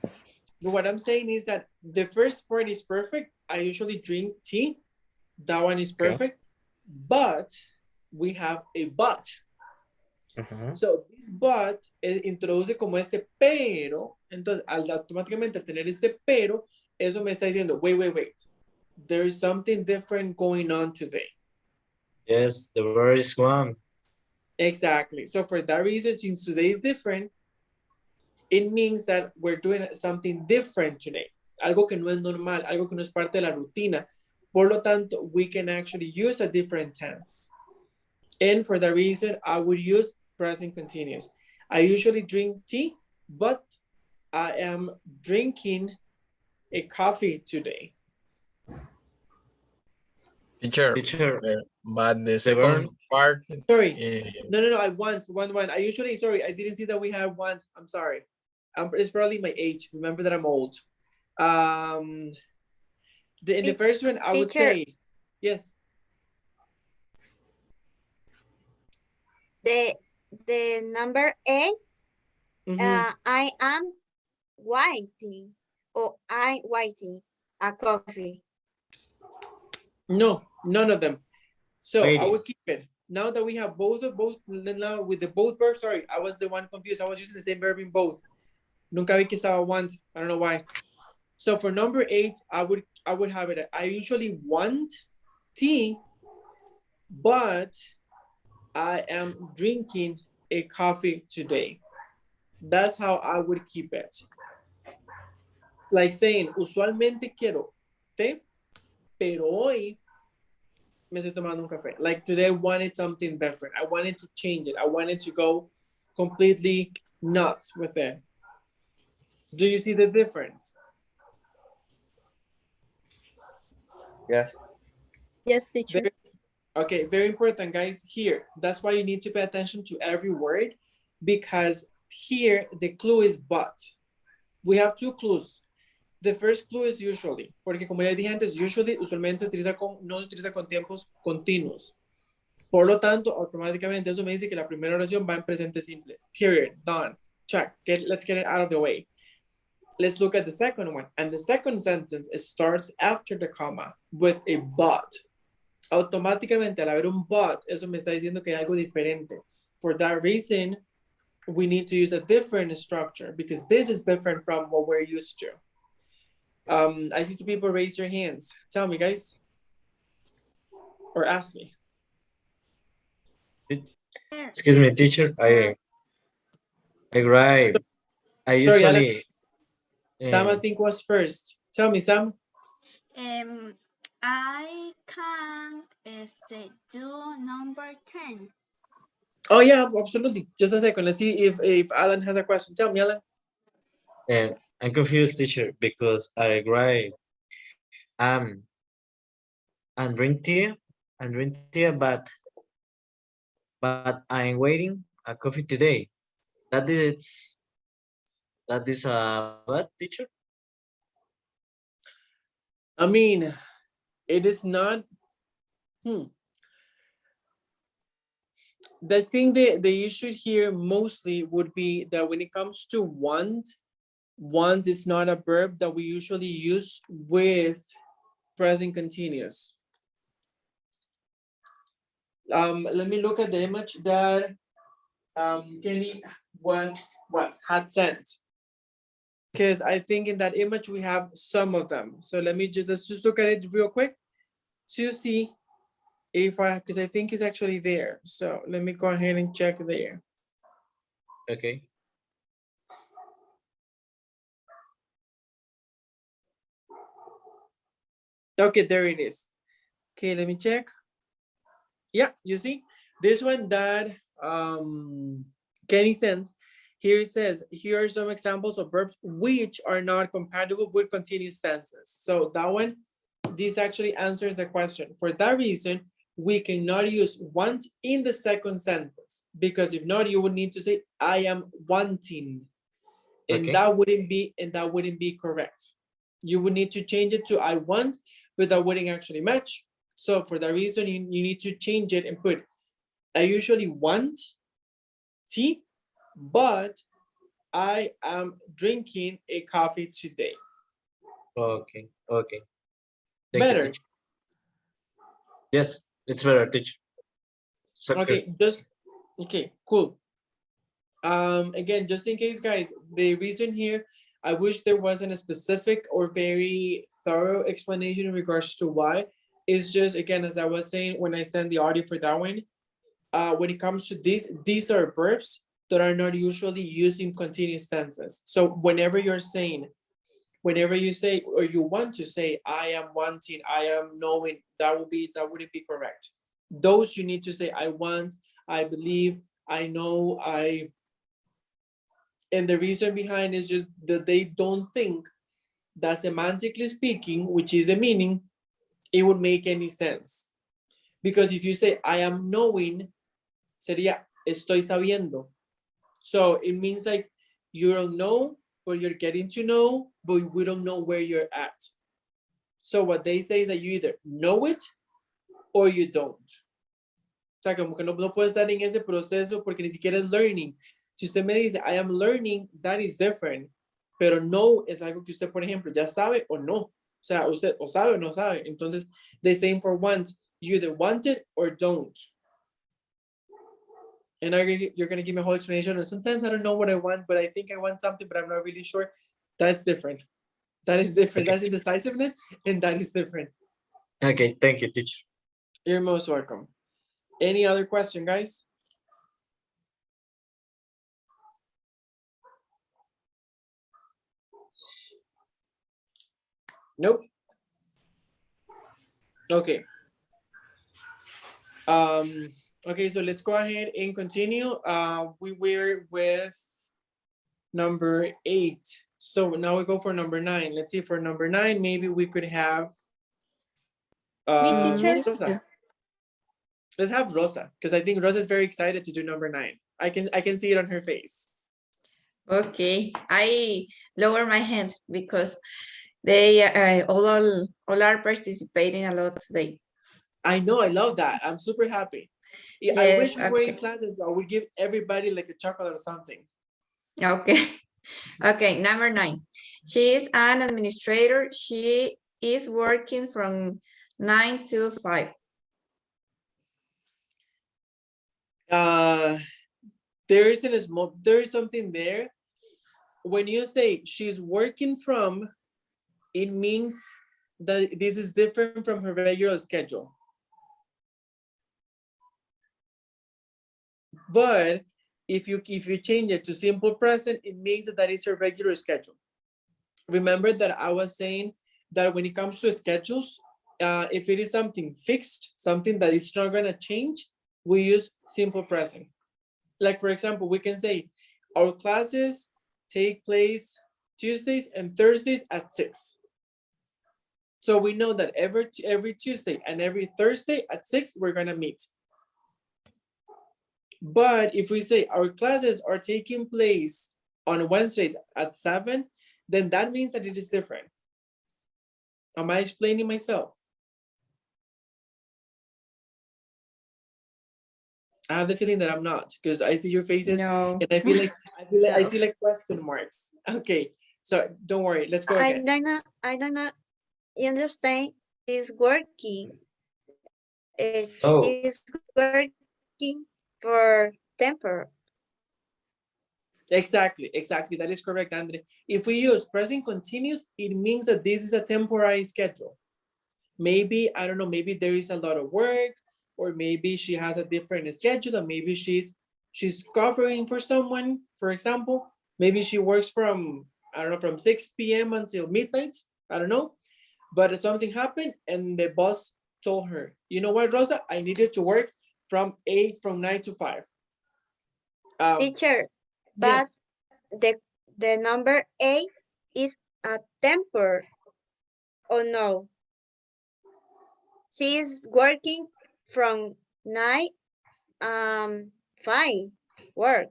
But what I'm saying is that the first part is perfect. I usually drink tea. That one is perfect. But we have a but. So this but introduce como este pero. Entonces, automáticamente al tener este pero, eso me está diciendo, wait. There is something different going on today. Yes, the word is one. Exactly. So for that reason, since today is different, it means that we're doing something different today. Algo que no es normal, algo que no es parte de la rutina. Por lo tanto, we can actually use a different tense. And for that reason, I would use present continuous. I usually drink tea, but I am drinking a coffee today. Teacher, but the second part. Sorry, no, I want one. I usually, sorry, I didn't see that we have one. I'm sorry. It's probably my age. Remember that I'm old. In the first one, I would say, yes. The number A, I am waiting, or I waiting a coffee. No, none of them. So Waiting. I would keep it. Now that we have both, now with the both verbs, sorry, I was the one confused. I was using the same verb in both. Nunca vi que estaba want. I don't know why. So for number 8, I would have it. I usually want tea, but I am drinking a coffee today. That's how I would keep it. Like saying, usualmente quiero té, pero hoy me estoy tomando un café. Like today I wanted something different. I wanted to change it. I wanted to go completely nuts with it. Do you see the difference? Yes. Yes, teacher. Okay, very important, guys. Here, that's why you need to pay attention to every word, because here the clue is but. We have 2 clues. The first clue is usually, porque como ya dije antes, usually usualmente no se utiliza con tiempos continuos. Por lo tanto, automáticamente eso me dice que la primera oración va en presente simple. Period. Done. Check. Let's get it out of the way. Let's look at the second one. And the second sentence starts after the comma with a but. Automáticamente al haber un but, eso me está diciendo que hay algo diferente. For that reason, we need to use a different structure because this is different from what we're used to. I see two people raise your hands. Tell me, guys. Or ask me. Excuse me, teacher. I write. I Sorry, Alan. usually. Sam, I think was first. Tell me, Sam. I can do number 10. Oh yeah, absolutely. Just a second. Let's see if Alan has a question. Tell me, Alan. I'm confused, teacher, because I write. I'm drink tea, but I'm waiting a coffee today. That is a bad, teacher. I mean, it is not. The thing that the issue here mostly would be that when it comes to want is not a verb that we usually use with present continuous. Let me look at the image that Kenny had sent. Because I think in that image we have some of them. So let's just look at it real quick to see if because I think it's actually there. So let me go ahead and check there. Okay. Okay, there it is. Okay, let me check. Yeah, you see this one that Kenny sent. Here it says, here are some examples of verbs which are not compatible with continuous tenses. So that one, this actually answers the question. For that reason, we cannot use want in the second sentence because if not, you would need to say, I am wanting. And Okay. that wouldn't be correct. You would need to change it to I want, but that wouldn't actually match. So for that reason, you need to change it and put, I usually want tea, but I am drinking a coffee today. Okay. Thank Better. you, teacher. Yes, it's better, teacher. Okay, okay, cool. Again, just in case, guys, the reason here, I wish there wasn't a specific or very thorough explanation in regards to why. It's just, again, as I was saying, when I send the audio for that one, when it comes to these are verbs that are not usually used in continuous tenses. So whenever you say, or you want to say, I am wanting, I am knowing, that wouldn't be correct. Those you need to say, I want, I believe, I know, and the reason behind is just that they don't think that semantically speaking, which is the meaning, it would make any sense. Because if you say, I am knowing, sería, estoy sabiendo. So it means like you don't know, but you're getting to know, but we don't know where you're at. So what they say is that you either know it or you don't. O sea, como que no puedes estar en ese proceso porque ni siquiera es learning. Si usted me dice, I am learning, that is different. Pero no es algo que usted, por ejemplo, ya sabe o no. O sea, usted o sabe o no sabe. Entonces, the same for want. You either want it or don't. And you're going to give me a whole explanation. And sometimes I don't know what I want, but I think I want something, but I'm not really sure. That's different. That is different. Okay. That's indecisiveness, and that is different. Okay, thank you, teacher. You're most welcome. Any other question, guys? Nope. Okay. Okay, so let's go ahead and continue. We were with number 8. So now we go for number 9. Let's see, for number 9, maybe we could have Rosa. Let's have Rosa, because I think Rosa is very excited to do number 9. I can see it on her face. Okay, I lower my hands because they all are participating a lot today. I know, I love that. I'm super happy. Yes, I wish we were in classes, but we give everybody like a chocolate or something. Okay. Okay, number 9. She is an administrator. She is working from 9 to 5. there is something there. When you say she's working from, it means that this is different from her regular schedule. But if you change it to simple present, it means that is her regular schedule. Remember that I was saying that when it comes to schedules, if it is something fixed, something that is not gonna change, we use simple present. Like for example, we can say our classes take place Tuesdays and Thursdays at 6. So we know that every Tuesday and every Thursday at 6, we're gonna meet. But if we say our classes are taking place on Wednesdays at 7, then that means that it is different. Am I explaining myself? I have the feeling that I'm not, because I see your faces and I feel like I see like question marks. Okay, so don't worry, let's go again. I don't know. You understand? She's working. Oh. She's working for temper. Exactly. That is correct, Andre. If we use present continuous, it means that this is a temporary schedule. Maybe, I don't know, maybe there is a lot of work, or maybe she has a different schedule, and maybe she's covering for someone, for example. Maybe she works from, I don't know, from 6 p.m. until midnight. I don't know. But something happened and the boss told her, you know what, Rosa, I needed to work from 9 to 5. Teacher, but yes. the number 8 is a temper. Oh no. She is working from 9 5 work.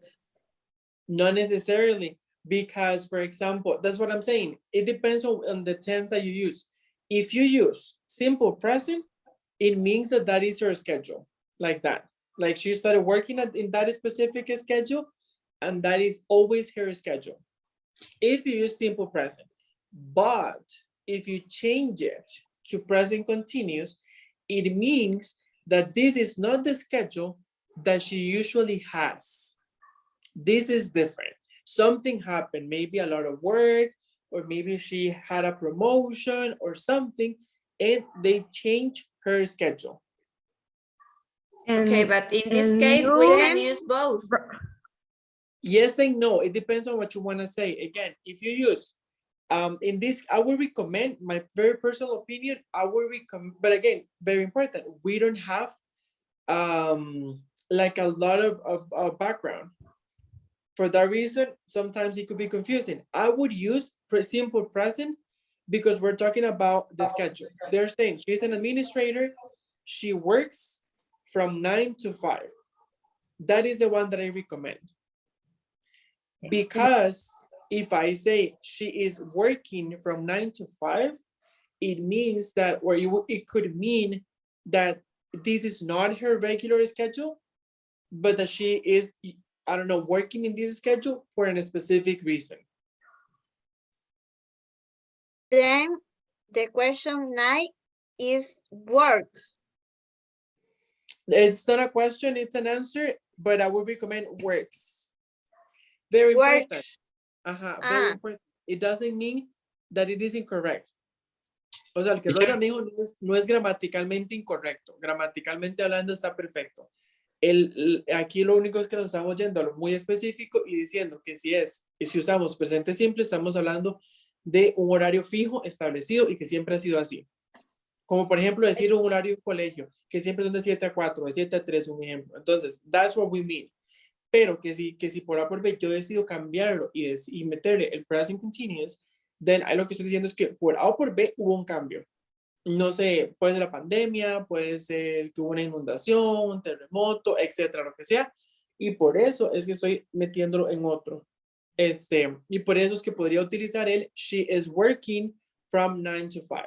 Not necessarily, because for example, that's what I'm saying. It depends on the tense that you use. If you use simple present, it means that that is her schedule, like that. Like she started working in that specific schedule, and that is always her schedule. If you use simple present, but if you change it to present continuous, it means that this is not the schedule that she usually has. This is different. Something happened, maybe a lot of work, or maybe she had a promotion or something, and they changed her schedule. Okay, but in this case, we can use both. Yes and no, it depends on what you want to say. Again, if you use, in this, I would recommend, my very personal opinion, I would recommend, but again, very important, we don't have like a lot of background. For that reason, sometimes it could be confusing. I would use simple present because we're talking about the schedule. They're saying she's an administrator. She works from 9 to 5. That is the one that I recommend. Because if I say she is working from 9 to 5, it means that, or it could mean that this is not her regular schedule, but that she is, I don't know, working in this schedule for a specific reason. Then the question 9 is work. It's not a question, it's an answer, but I would recommend works. Very important. Very important. It doesn't mean that it is incorrect. O sea, el que Rosa me dijo no es gramaticalmente incorrecto. Gramaticalmente hablando está perfecto. Aquí lo único es que nos estamos yendo a lo muy específico y diciendo que si usamos presente simple, estamos hablando de un horario fijo establecido y que siempre ha sido así. Como por ejemplo decir un horario de colegio, que siempre son de 7 a 4, de 7 a 3, un ejemplo. Entonces, that's what we mean. Pero que si por A por B yo decido cambiarlo y meterle el present continuous, then ahí lo que estoy diciendo es que por A o por B hubo un cambio. No sé, puede ser la pandemia, puede ser que hubo una inundación, un terremoto, etcétera, lo que sea. Y por eso es que estoy metiéndolo en otro. Y por eso es que podría utilizar el she is working from 9 to 5.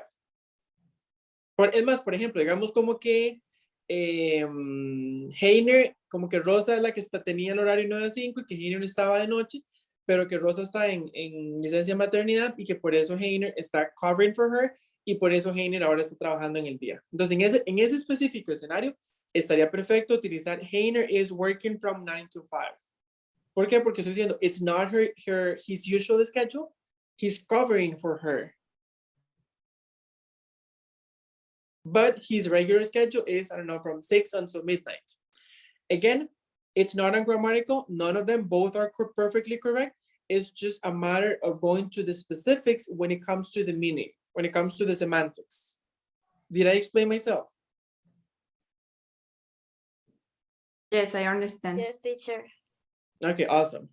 Es más, por ejemplo, digamos como que Heiner, como que Rosa es la que tenía el horario 9 a 5 y que Heiner estaba de noche, pero que Rosa está en licencia de maternidad y que por eso Heiner está covering for her y por eso Heiner ahora está trabajando en el día. Entonces, en ese específico escenario, estaría perfecto utilizar Heiner is working from 9 to 5. ¿Por qué? Porque estoy diciendo, it's not his usual schedule. He's covering for her. But his regular schedule is, I don't know, from 6 until midnight. Again, it's not ungrammatical. None of them, both are perfectly correct. It's just a matter of going to the specifics when it comes to the meaning, when it comes to the semantics. Did I explain myself? Yes, I understand. Yes, teacher. Okay, awesome.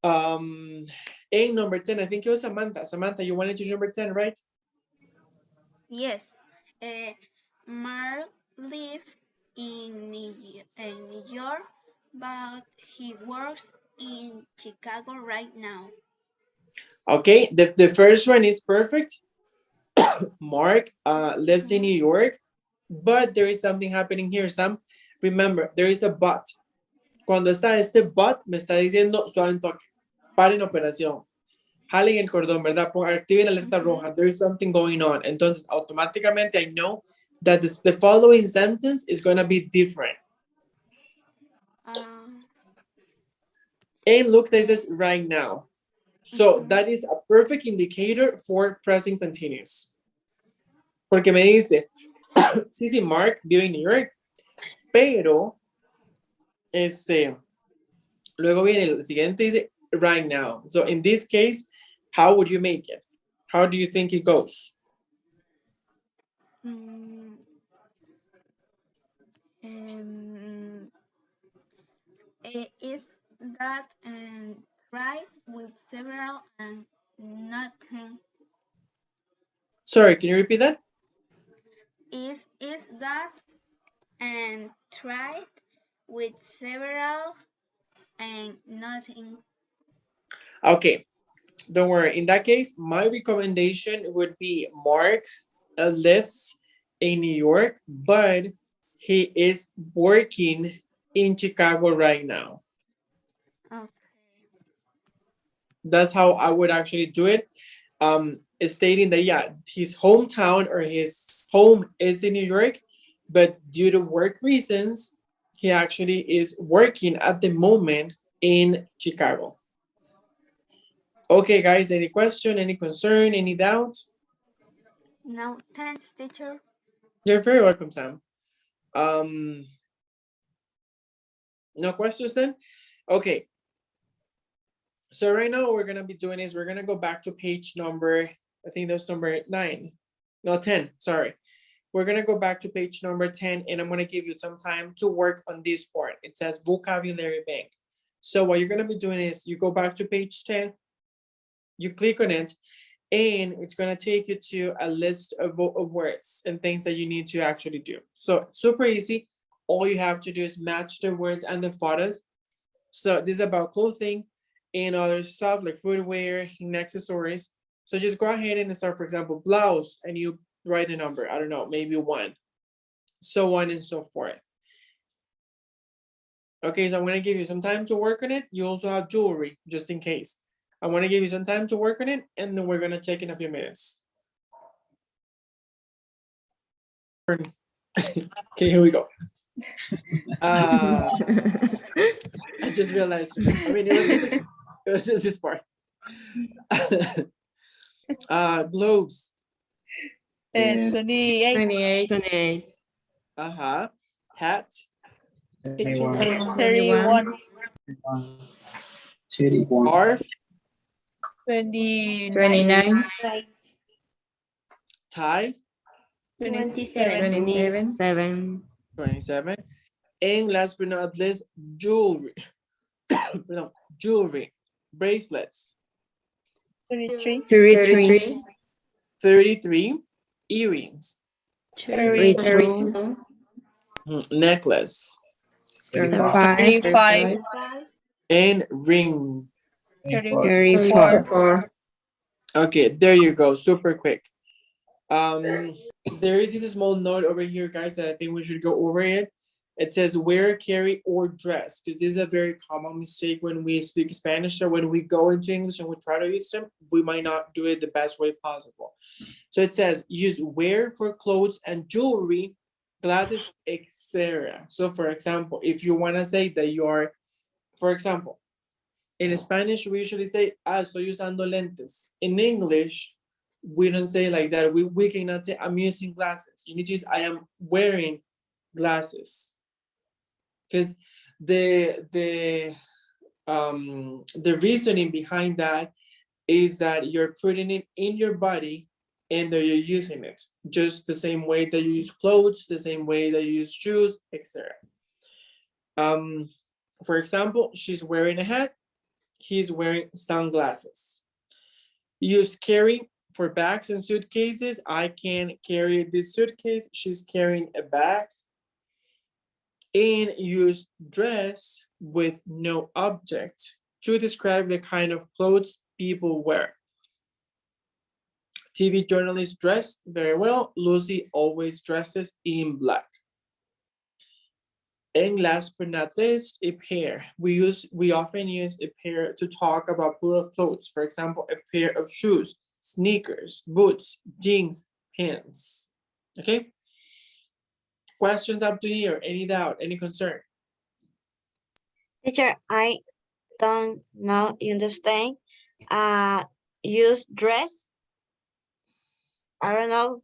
A number 10, I think it was Samantha. Samantha, you wanted to choose number 10, right? Yes. Mark lives in New York, but he works in Chicago right now. Okay, the first one is perfect. Mark lives in New York, but there is something happening here, Sam. Remember, there is a but. Cuando está este but, me está diciendo suave en toque. Paren operación. Jalen el cordón, ¿verdad? Activen alerta roja. There is something going on. Entonces, automáticamente, I know that the following sentence is going to be different. And look, this is right now. So that is a perfect indicator for present continuous. Porque me dice, sí, Mark vive en New York, pero, luego viene el siguiente, dice, right now. So in this case, how would you make it? How do you think it goes? Is that right with several and nothing? Sorry, can you repeat that? Is that and tried with several and nothing? Okay, don't worry. In that case, my recommendation would be Mark lives in New York, but he is working in Chicago right now. Okay. That's how I would actually do it. Stating that, yeah, his hometown or his home is in New York, but due to work reasons, he actually is working at the moment in Chicago. Okay, guys, any question, any concern, any doubt? No, thanks, teacher. You're very welcome, Sam. No questions then? Okay. So right now what we're gonna be doing is we're gonna go back to page number, I think that's number 9. No, 10, sorry. We're gonna go back to page number 10 and I'm gonna give you some time to work on this part. It says vocabulary bank. So what you're gonna be doing is you go back to page 10, you click on it, and it's gonna take you to a list of words and things that you need to actually do. So super easy. All you have to do is match the words and the photos. So this is about clothing and other stuff like footwear and accessories. So just go ahead and start, for example, blouse, and you write a number, I don't know, maybe 1, so on and so forth. Okay, so I'm gonna give you some time to work on it. You also have jewelry, just in case. I wanna give you some time to work on it, and then we're gonna check in a few minutes. Okay, here we go. I just realized, I mean, it was just this part. Gloves. 28. 28. Hat. 31. Scarf. 29. Tie. 27. 27. And last but not least, jewelry. No, jewelry. Bracelets. 33. 33. Earrings. 32. Necklace. 35. And ring. 34. Okay, there you go. Super quick. There is this small note over here, guys, that I think we should go over it. It says wear, carry, or dress, because this is a very common mistake when we speak Spanish. So when we go into English and we try to use them, we might not do it the best way possible. So it says use wear for clothes and jewelry, glasses, etc. So for example, if you want to say that you are, for example, In Spanish, we usually say, estoy usando lentes. In English, we don't say like that. We cannot say, I'm using glasses. You need to use, I am wearing glasses. Because the reasoning behind that is that you're putting it in your body and that you're using it just the same way that you use clothes, the same way that you use shoes, etc. For example, she's wearing a hat, he's wearing sunglasses. Use carry for bags and suitcases. I can carry this suitcase, she's carrying a bag. And use dress with no object to describe the kind of clothes people wear. TV journalists dress very well. Lucy always dresses in black. And last but not least, a pair. We often use a pair to talk about plural clothes. For example, a pair of shoes, sneakers, boots, jeans, pants. Okay? Questions up to here? Any doubt? Any concern? Teacher, I don't know, you understand? Use dress. I don't know.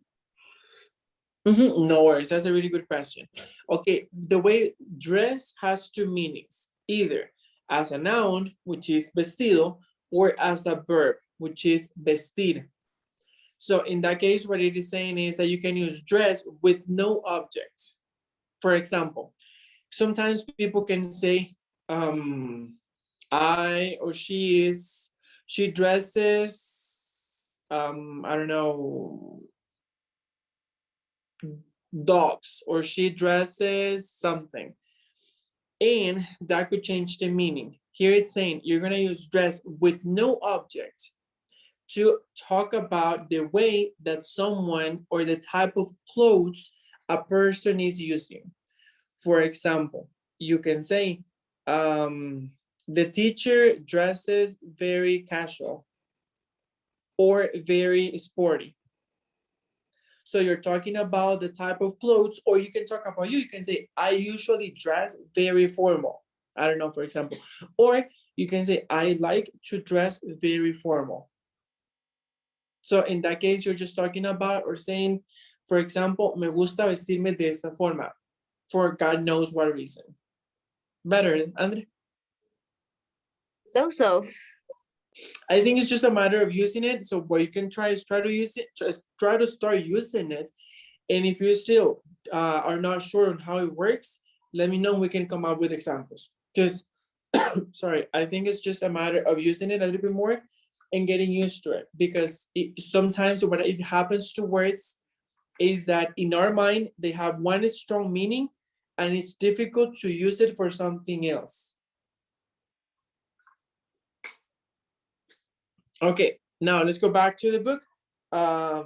No worries, that's a really good question. Okay, the way dress has two meanings, either as a noun, which is vestido, or as a verb, which is vestir. So in that case, what it is saying is that you can use dress with no object. For example, sometimes people can say, I or she dresses, I don't know, dogs, or she dresses something. And that could change the meaning. Here it's saying you're gonna use dress with no object to talk about the way that someone or the type of clothes a person is using. For example, you can say, the teacher dresses very casual or very sporty. So you're talking about the type of clothes, or you can talk about you can say, I usually dress very formal. I don't know, for example. Or you can say, I like to dress very formal. So in that case, you're just talking about or saying, for example, me gusta vestirme de esta forma, for God knows what reason. Better, Andre? So. I think it's just a matter of using it. So what you can try is try to use it, just try to start using it. And if you still are not sure on how it works, let me know, we can come up with examples. Because, sorry, I think it's just a matter of using it a little bit more and getting used to it. Because sometimes what it happens to words is that in our mind, they have one strong meaning and it's difficult to use it for something else. Okay, now let's go back to the book. Right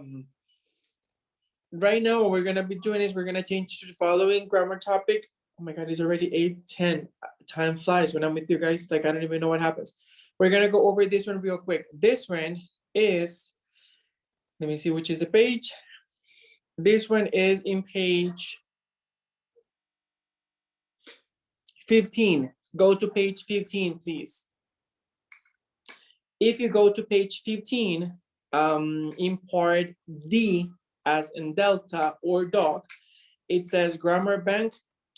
now, what we're gonna be doing is we're gonna change to the following grammar topic. Oh my God, it's already 8:10. Time flies when I'm with you guys. Like, I don't even know what happens. We're gonna go over this one real quick. This one is, let me see which is the page. This one is in page 15. Go to page 15, please. If you go to page 15, in part D, as in Delta or dog, it says Grammar Bank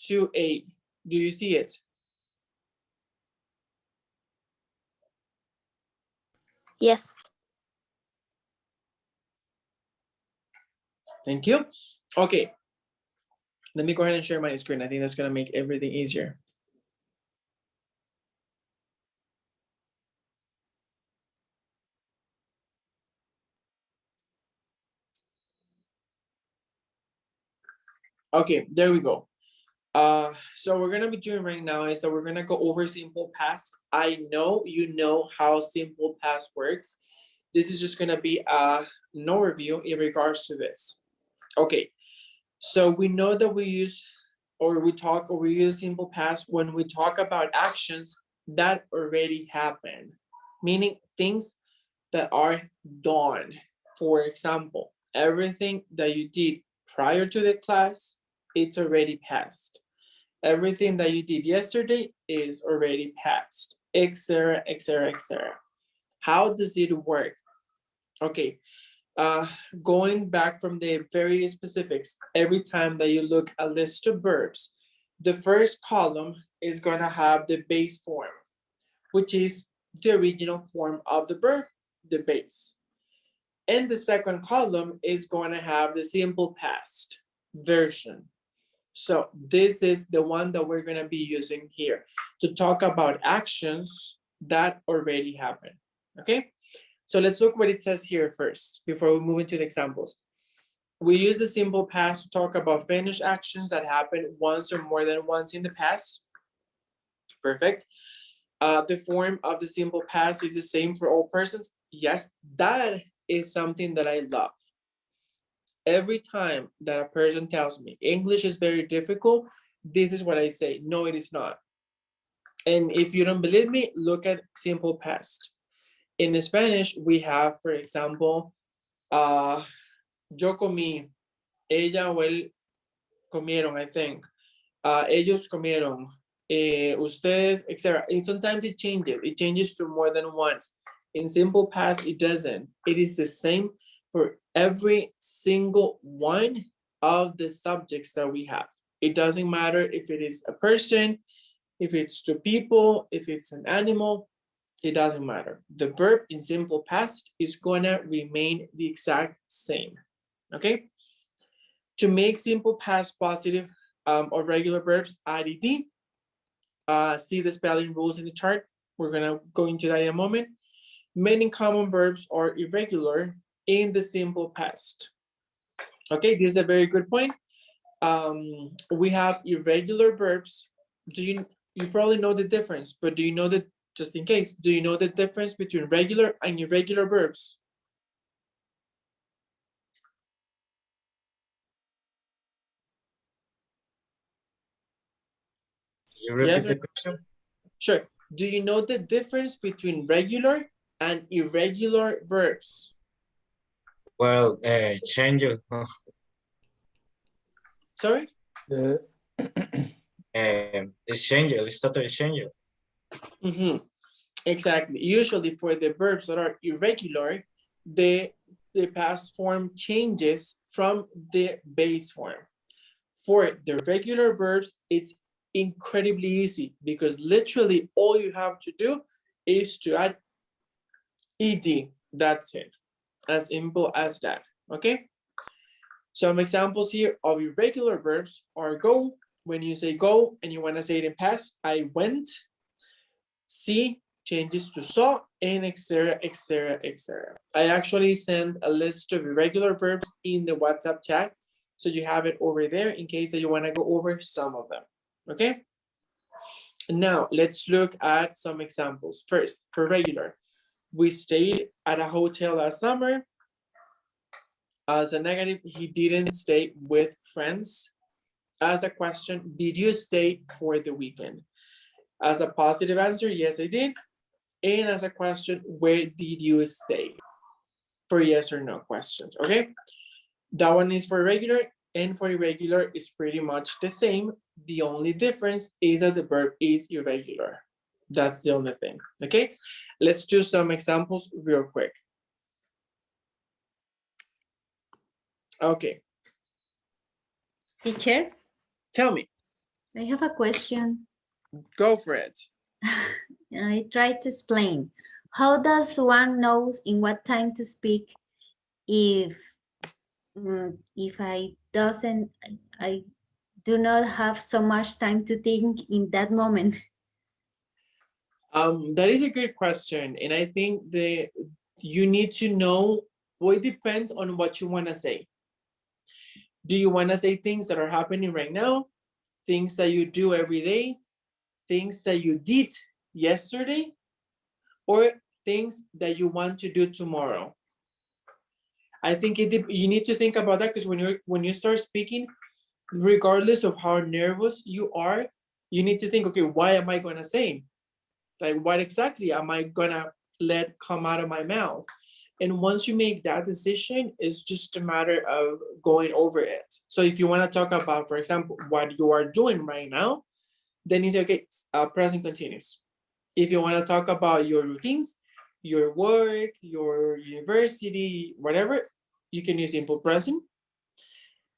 2A. Do you see it? Yes. Thank you. Okay. Let me go ahead and share my screen. I think that's going to make everything easier. Okay, there we go. So we're gonna be doing right now is that we're gonna go over simple past. I know you know how simple past works. This is just gonna be an overview in regards to this. Okay, so we know that we use or we use simple past when we talk about actions that already happened, meaning things that are done. For example, everything that you did prior to the class, it's already past. Everything that you did yesterday is already past. etc., etc., etc. How does it work? Okay, going back from the very specifics, every time that you look a list of verbs, the first column is gonna have the base form, which is the original form of the verb, the base. And the second column is going to have the simple past version. So this is the one that we're going to be using here to talk about actions that already happened. Okay, so let's look what it says here first before we move into the examples. We use the simple past to talk about finished actions that happened once or more than once in the past. Perfect. The form of the simple past is the same for all persons. Yes, that is something that I love. Every time that a person tells me English is very difficult, this is what I say. No, it is not. And if you don't believe me, look at simple past. In Spanish, we have, for example, yo comí, ella o él comieron, I think. Ellos comieron, ustedes, etc. And sometimes it changes to more than once. In simple past, it doesn't. It is the same for every single one of the subjects that we have. It doesn't matter if it is a person, if it's two people, if it's an animal, it doesn't matter. The verb in simple past is gonna remain the exact same, okay? To make simple past positive or regular verbs, IDD, see the spelling rules in the chart. We're gonna go into that in a moment. Many common verbs are irregular in the simple past. Okay, this is a very good point. We have irregular verbs. You probably know the difference, but do you know that, just in case, do you know the difference between regular and irregular verbs? You repeat Yes, the question? Sure. Do you know the difference between regular and irregular verbs? Well, change. Sorry? It's change. It's totally change. Exactly. Usually for the verbs that are irregular, the past form changes from the base form. For the regular verbs, it's incredibly easy because literally all you have to do is to add ed. That's it. As simple as that. Okay. Some examples here of irregular verbs are go. When you say go and you want to say it in past, I went. See changes to saw, and etc., etc., etc. I actually sent a list of irregular verbs in the WhatsApp chat, so you have it over there in case that you want to go over some of them. Okay. Now let's look at some examples. First, for regular, we stayed at a hotel last summer. As a negative, he didn't stay with friends. As a question, did you stay for the weekend? As a positive answer, yes, I did. And as a question, where did you stay? For yes or no questions, okay? That one is for regular, and for irregular, it's pretty much the same. The only difference is that the verb is irregular. That's the only thing, okay? Let's do some examples real quick. Okay. Teacher? Tell me. I have a question. Go for it. I try to explain. How does one know in what time to speak if I do not have so much time to think in that moment? That is a good question. And I think you need to know, well, it depends on what you want to say. Do you want to say things that are happening right now? Things that you do every day? Things that you did yesterday? Or things that you want to do tomorrow? I think you need to think about that, because when you start speaking, regardless of how nervous you are, you need to think, okay, why am I going to say? Like, what exactly am I going to let come out of my mouth? And once you make that decision, it's just a matter of going over it. So if you want to talk about, for example, what you are doing right now, then you say, okay, present continuous. If you want to talk about your routines, your work, your university, whatever, you can use simple present.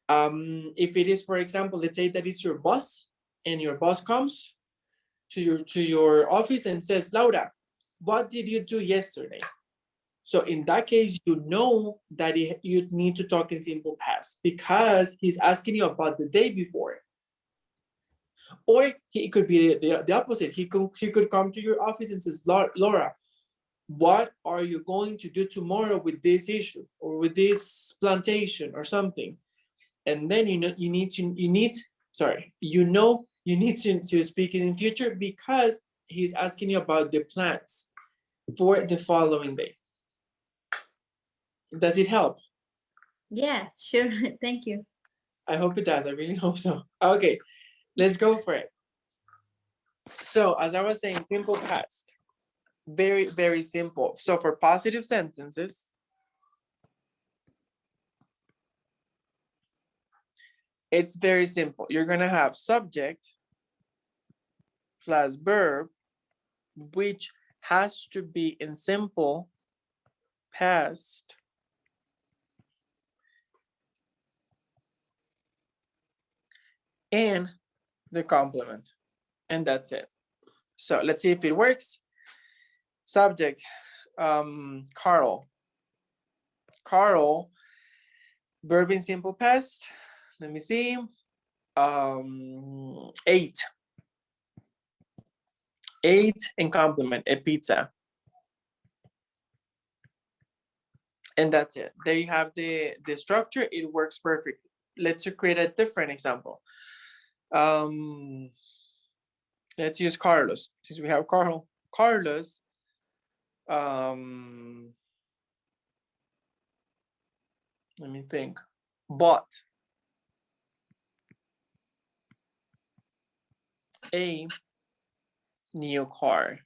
If it is, for example, let's say that it's your boss and your boss comes to your office and says, Laura, what did you do yesterday? So in that case, you know that you need to talk in simple past because he's asking you about the day before. Or it could be the opposite. He could come to your office and says, Laura, what are you going to do tomorrow with this issue or with this plantation or something? And then you need to speak in future because he's asking you about the plans for the following day. Does it help? Yeah, sure. Thank you. I hope it does. I really hope so. Okay, let's go for it. So as I was saying, simple past. Very, very simple. So for positive sentences, it's very simple. You're going to have subject plus verb, which has to be in simple past. And the complement. And that's it. So let's see if it works. Subject, Carl. Carl, verb in simple past. Let me see. 8. 8 in complement, a pizza. And that's it. There you have the structure. It works perfectly. Let's create a different example. Let's use Carlos. Since we have Carl. Carlos, let me think. Bought a new car.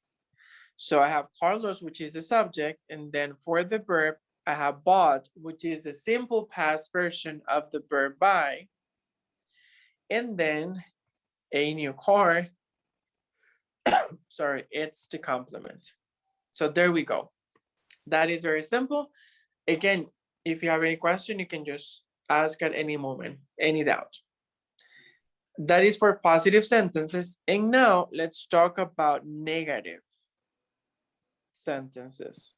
So I have Carlos, which is the subject, and then for the verb, I have bought, which is the simple past version of the verb buy, and then a new car. Sorry, it's the complement. So there we go. That is very simple. Again, if you have any question, you can just ask at any moment, any doubt. That is for positive sentences. And now let's talk about negative sentences.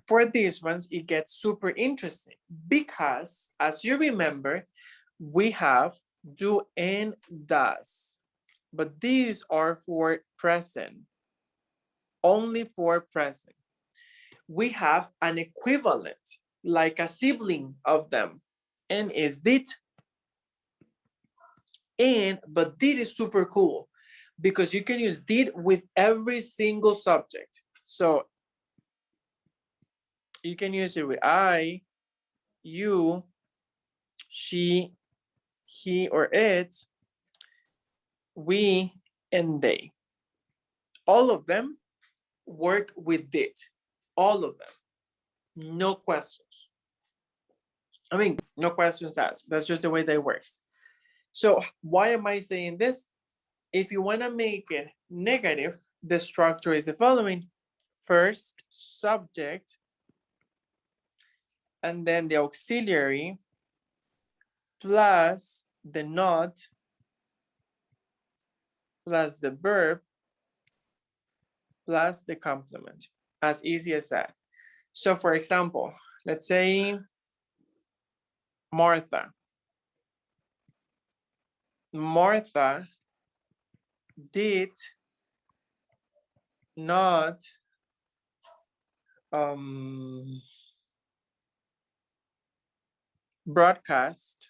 For these ones, it gets super interesting because, as you remember, we have do and does, but these are for present, only for present. We have an equivalent, like a sibling of them, and is did. But did is super cool because you can use did with every single subject. So you can use it with I, you, she, he or it, we, and they. All of them work with did. All of them. No questions. I mean, no questions asked. That's just the way they work. So why am I saying this? If you want to make it negative, the structure is the following. First, subject, and then the auxiliary, plus the not, plus the verb, plus the complement. As easy as that. So for example, let's say Martha. Martha did not broadcast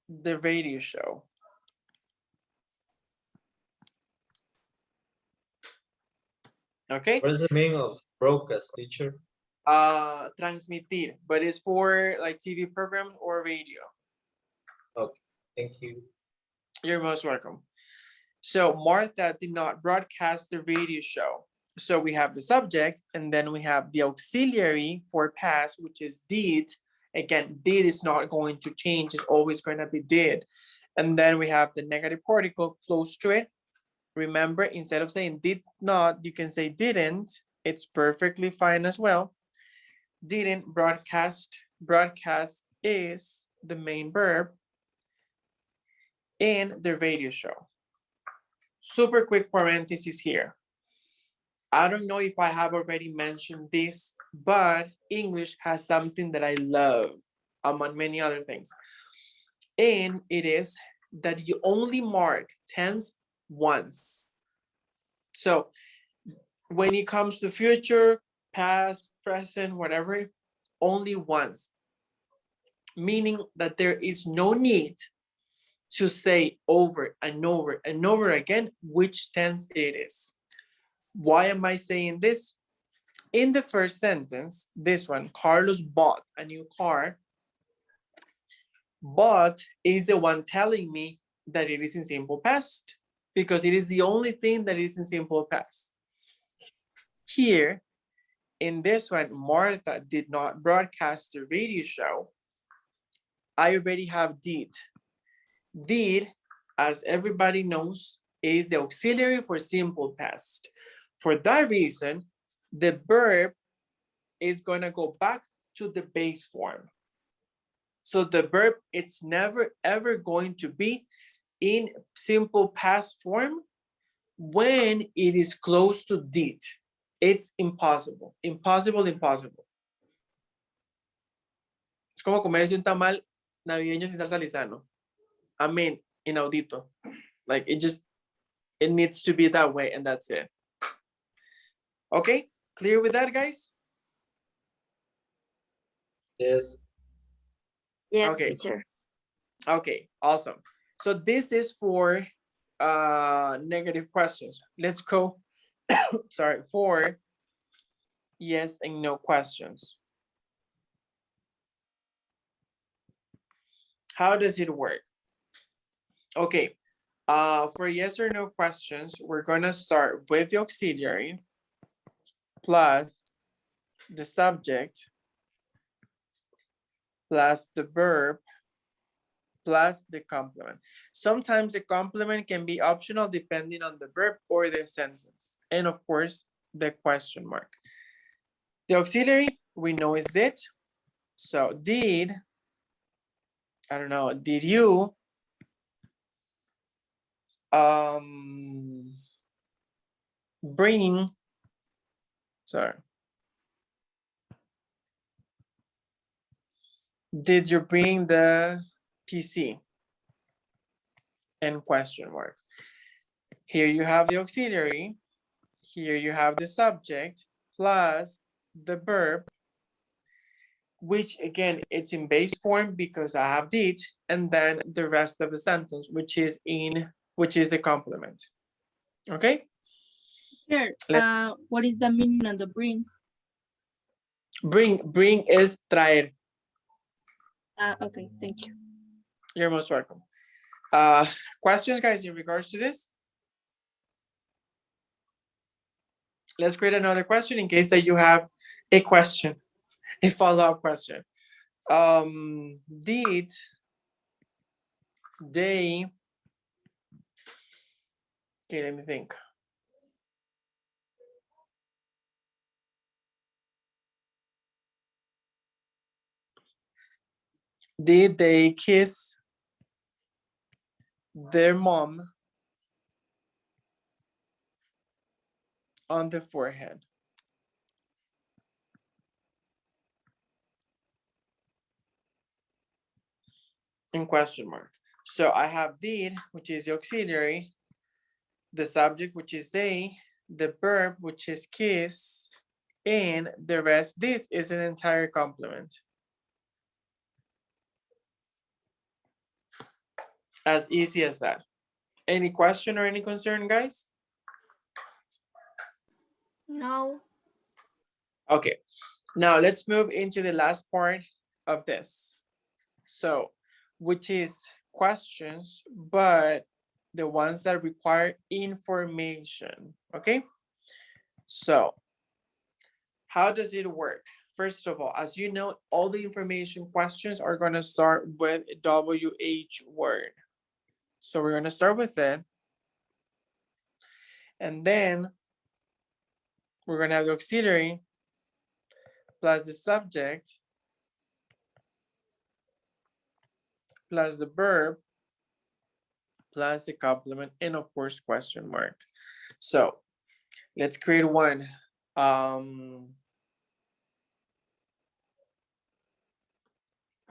the radio show. Okay. What is the meaning of broadcast, teacher? Transmitir, but it's for like TV program or radio. Okay, thank you. You're most welcome. So Martha did not broadcast the radio show. So we have the subject, and then we have the auxiliary for past, which is did, Again, did is not going to change. It's always going to be did. And then we have the negative particle close to it. Remember, instead of saying did not, you can say didn't. It's perfectly fine as well. Didn't broadcast. Broadcast is the main verb in the radio show. Super quick parenthesis here. I don't know if I have already mentioned this, but English has something that I love among many other things. And it is that you only mark tense once. So when it comes to future, past, present, whatever, only once. Meaning that there is no need to say over and over and over again which tense it is. Why am I saying this? In the first sentence, this one, Carlos bought a new car. Bought is the one telling me that it is in simple past because it is the only thing that is in simple past. Here, in this one, Martha did not broadcast the radio show. I already have did. Did, as everybody knows, is the auxiliary for simple past. For that reason, the verb is going to go back to the base form. So the verb, it's never ever going to be in simple past form when it is close to did. It's impossible, impossible, impossible. Es como comerse un tamal navideño sin salsa Lizano. I mean, inaudito. Like it needs to be that way and that's it. Okay, clear with that, guys? Yes. Yes, Okay. teacher. Okay, awesome. So this is for negative questions. Let's go, sorry, for yes and no questions. How does it work? Okay, for yes or no questions, we're gonna start with the auxiliary plus the subject plus the verb plus the complement. Sometimes the complement can be optional depending on the verb or the sentence. And of course, the question mark. The auxiliary, we know is did. So did, I don't know, did you bring, sorry. Did you bring the PC? And question mark. Here you have the auxiliary. Here you have the subject plus the verb, which again, it's in base form because I have did, and then the rest of the sentence, which is the complement. Okay? Here, what is the meaning of the bring? Bring is traer. Okay, thank you. You're most welcome. Questions, guys, in regards to this? Let's create another question in case that you have a question, a follow-up question. Did they, okay, let me think. Did they kiss their mom on the forehead? In question mark. So I have did, which is the auxiliary, the subject, which is they, the verb, which is kiss, and the rest. This is an entire complement. As easy as that. Any question or any concern, guys? No. Okay, now let's move into the last part of this. So, which is questions, but the ones that require information, okay? So, how does it work? first of all, as you know, all the information questions are going to start with WH word. So we're going to start with it. And then we're going to have the auxiliary plus the subject plus the verb plus the complement and of course question mark. So let's create one.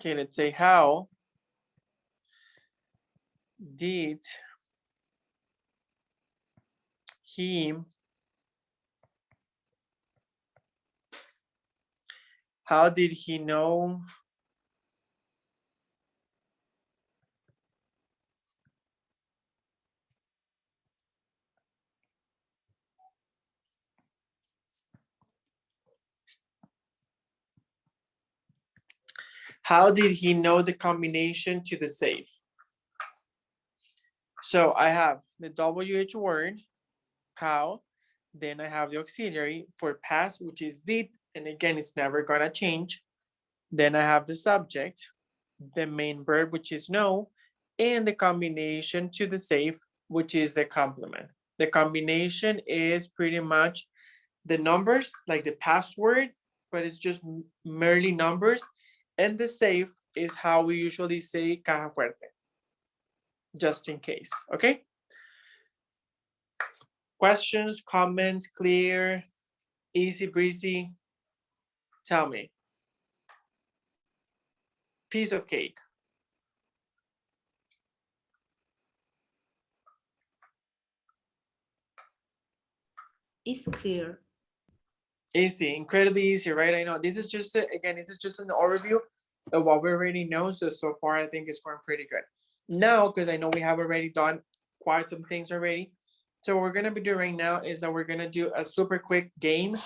Okay, let's say how did he know the combination to the safe? So I have the WH word, how, then I have the auxiliary for past, which is did, and again, it's never gonna change. Then I have the subject, the main verb, which is know, and the combination to the safe, which is the complement. The combination is pretty much the numbers, like the password, but it's just merely numbers. And the safe is how we usually say caja fuerte, just in case, okay? Questions, comments, clear, easy breezy? Tell me. Piece of cake. It's clear. Easy, incredibly easy, right? I know this is just, again, this is just an overview of what we already know. So far, I think it's going pretty good. Now, because I know we have already done quite some things already. So what we're gonna be doing right now is that we're gonna do a super quick game,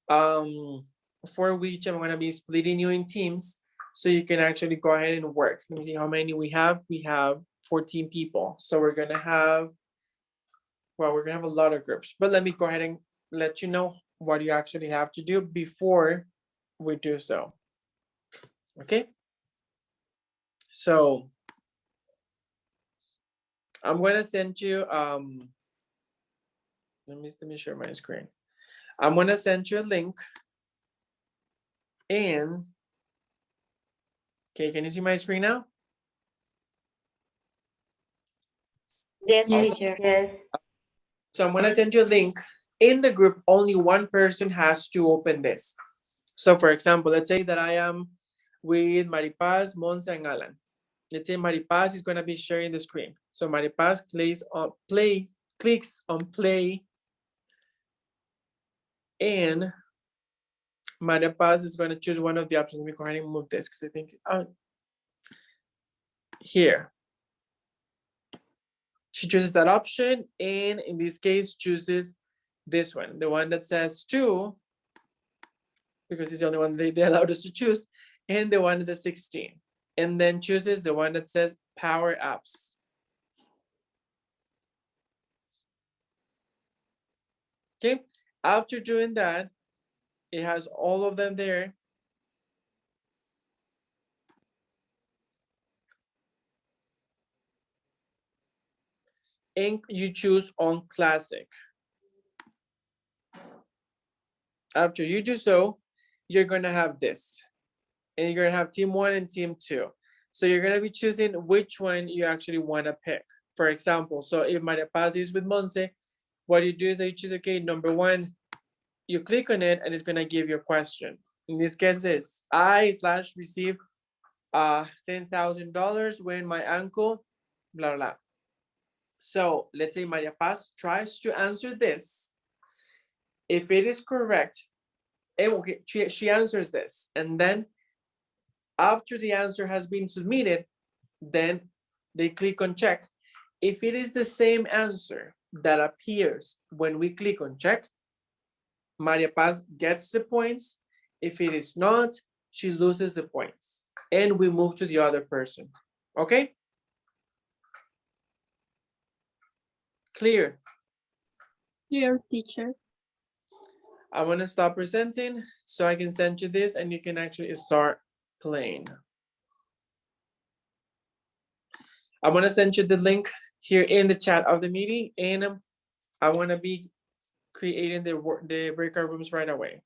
for which I'm gonna be splitting you in teams so you can actually go ahead and work. Let me see how many we have. We have 14 people. So we're gonna have, well, we're gonna have a lot of groups, but let me go ahead and let you know what you actually have to do before we do so. Okay. So I'm gonna send you, let me share my screen. I'm gonna send you a link and, okay, can you see my screen now? Yes, Yes. teacher. Yes. So I'm gonna send you a link. In the group, only one person has to open this. So for example, let's say that I am with Maripaz, Monza, and Alan. Let's say Maripaz is gonna be sharing the screen. So Maripaz clicks on play, and Maripaz is gonna choose one of the options. Let me go ahead and move this because I think here. She chooses that option, and in this case, chooses this one, the one that says 2, because it's the only one they allowed us to choose, and the one that's 16. And then chooses the one that says power apps. Okay, after doing that, it has all of them there. And you choose on classic. After you do so, you're gonna have this. And you're gonna have team 1 and team 2. So you're gonna be choosing which one you actually wanna pick. For example, so if Maria Paz is with Monse, what you do is that you choose, okay, number 1, you click on it and it's gonna give you a question. In this case, is I/receive $10,000 when my uncle, blah, blah. So let's say Maria Paz tries to answer this. If it is correct, okay, she answers this. And then after the answer has been submitted, then they click on check. If it is the same answer that appears when we click on check, Maria Paz gets the points. If it is not, she loses the points. And we move to the other person. Okay? Clear? Clear, teacher. I'm gonna stop presenting so I can send you this and you can actually start playing. I'm gonna send you the link here in the chat of the meeting, and I wanna be creating the breakout rooms right away.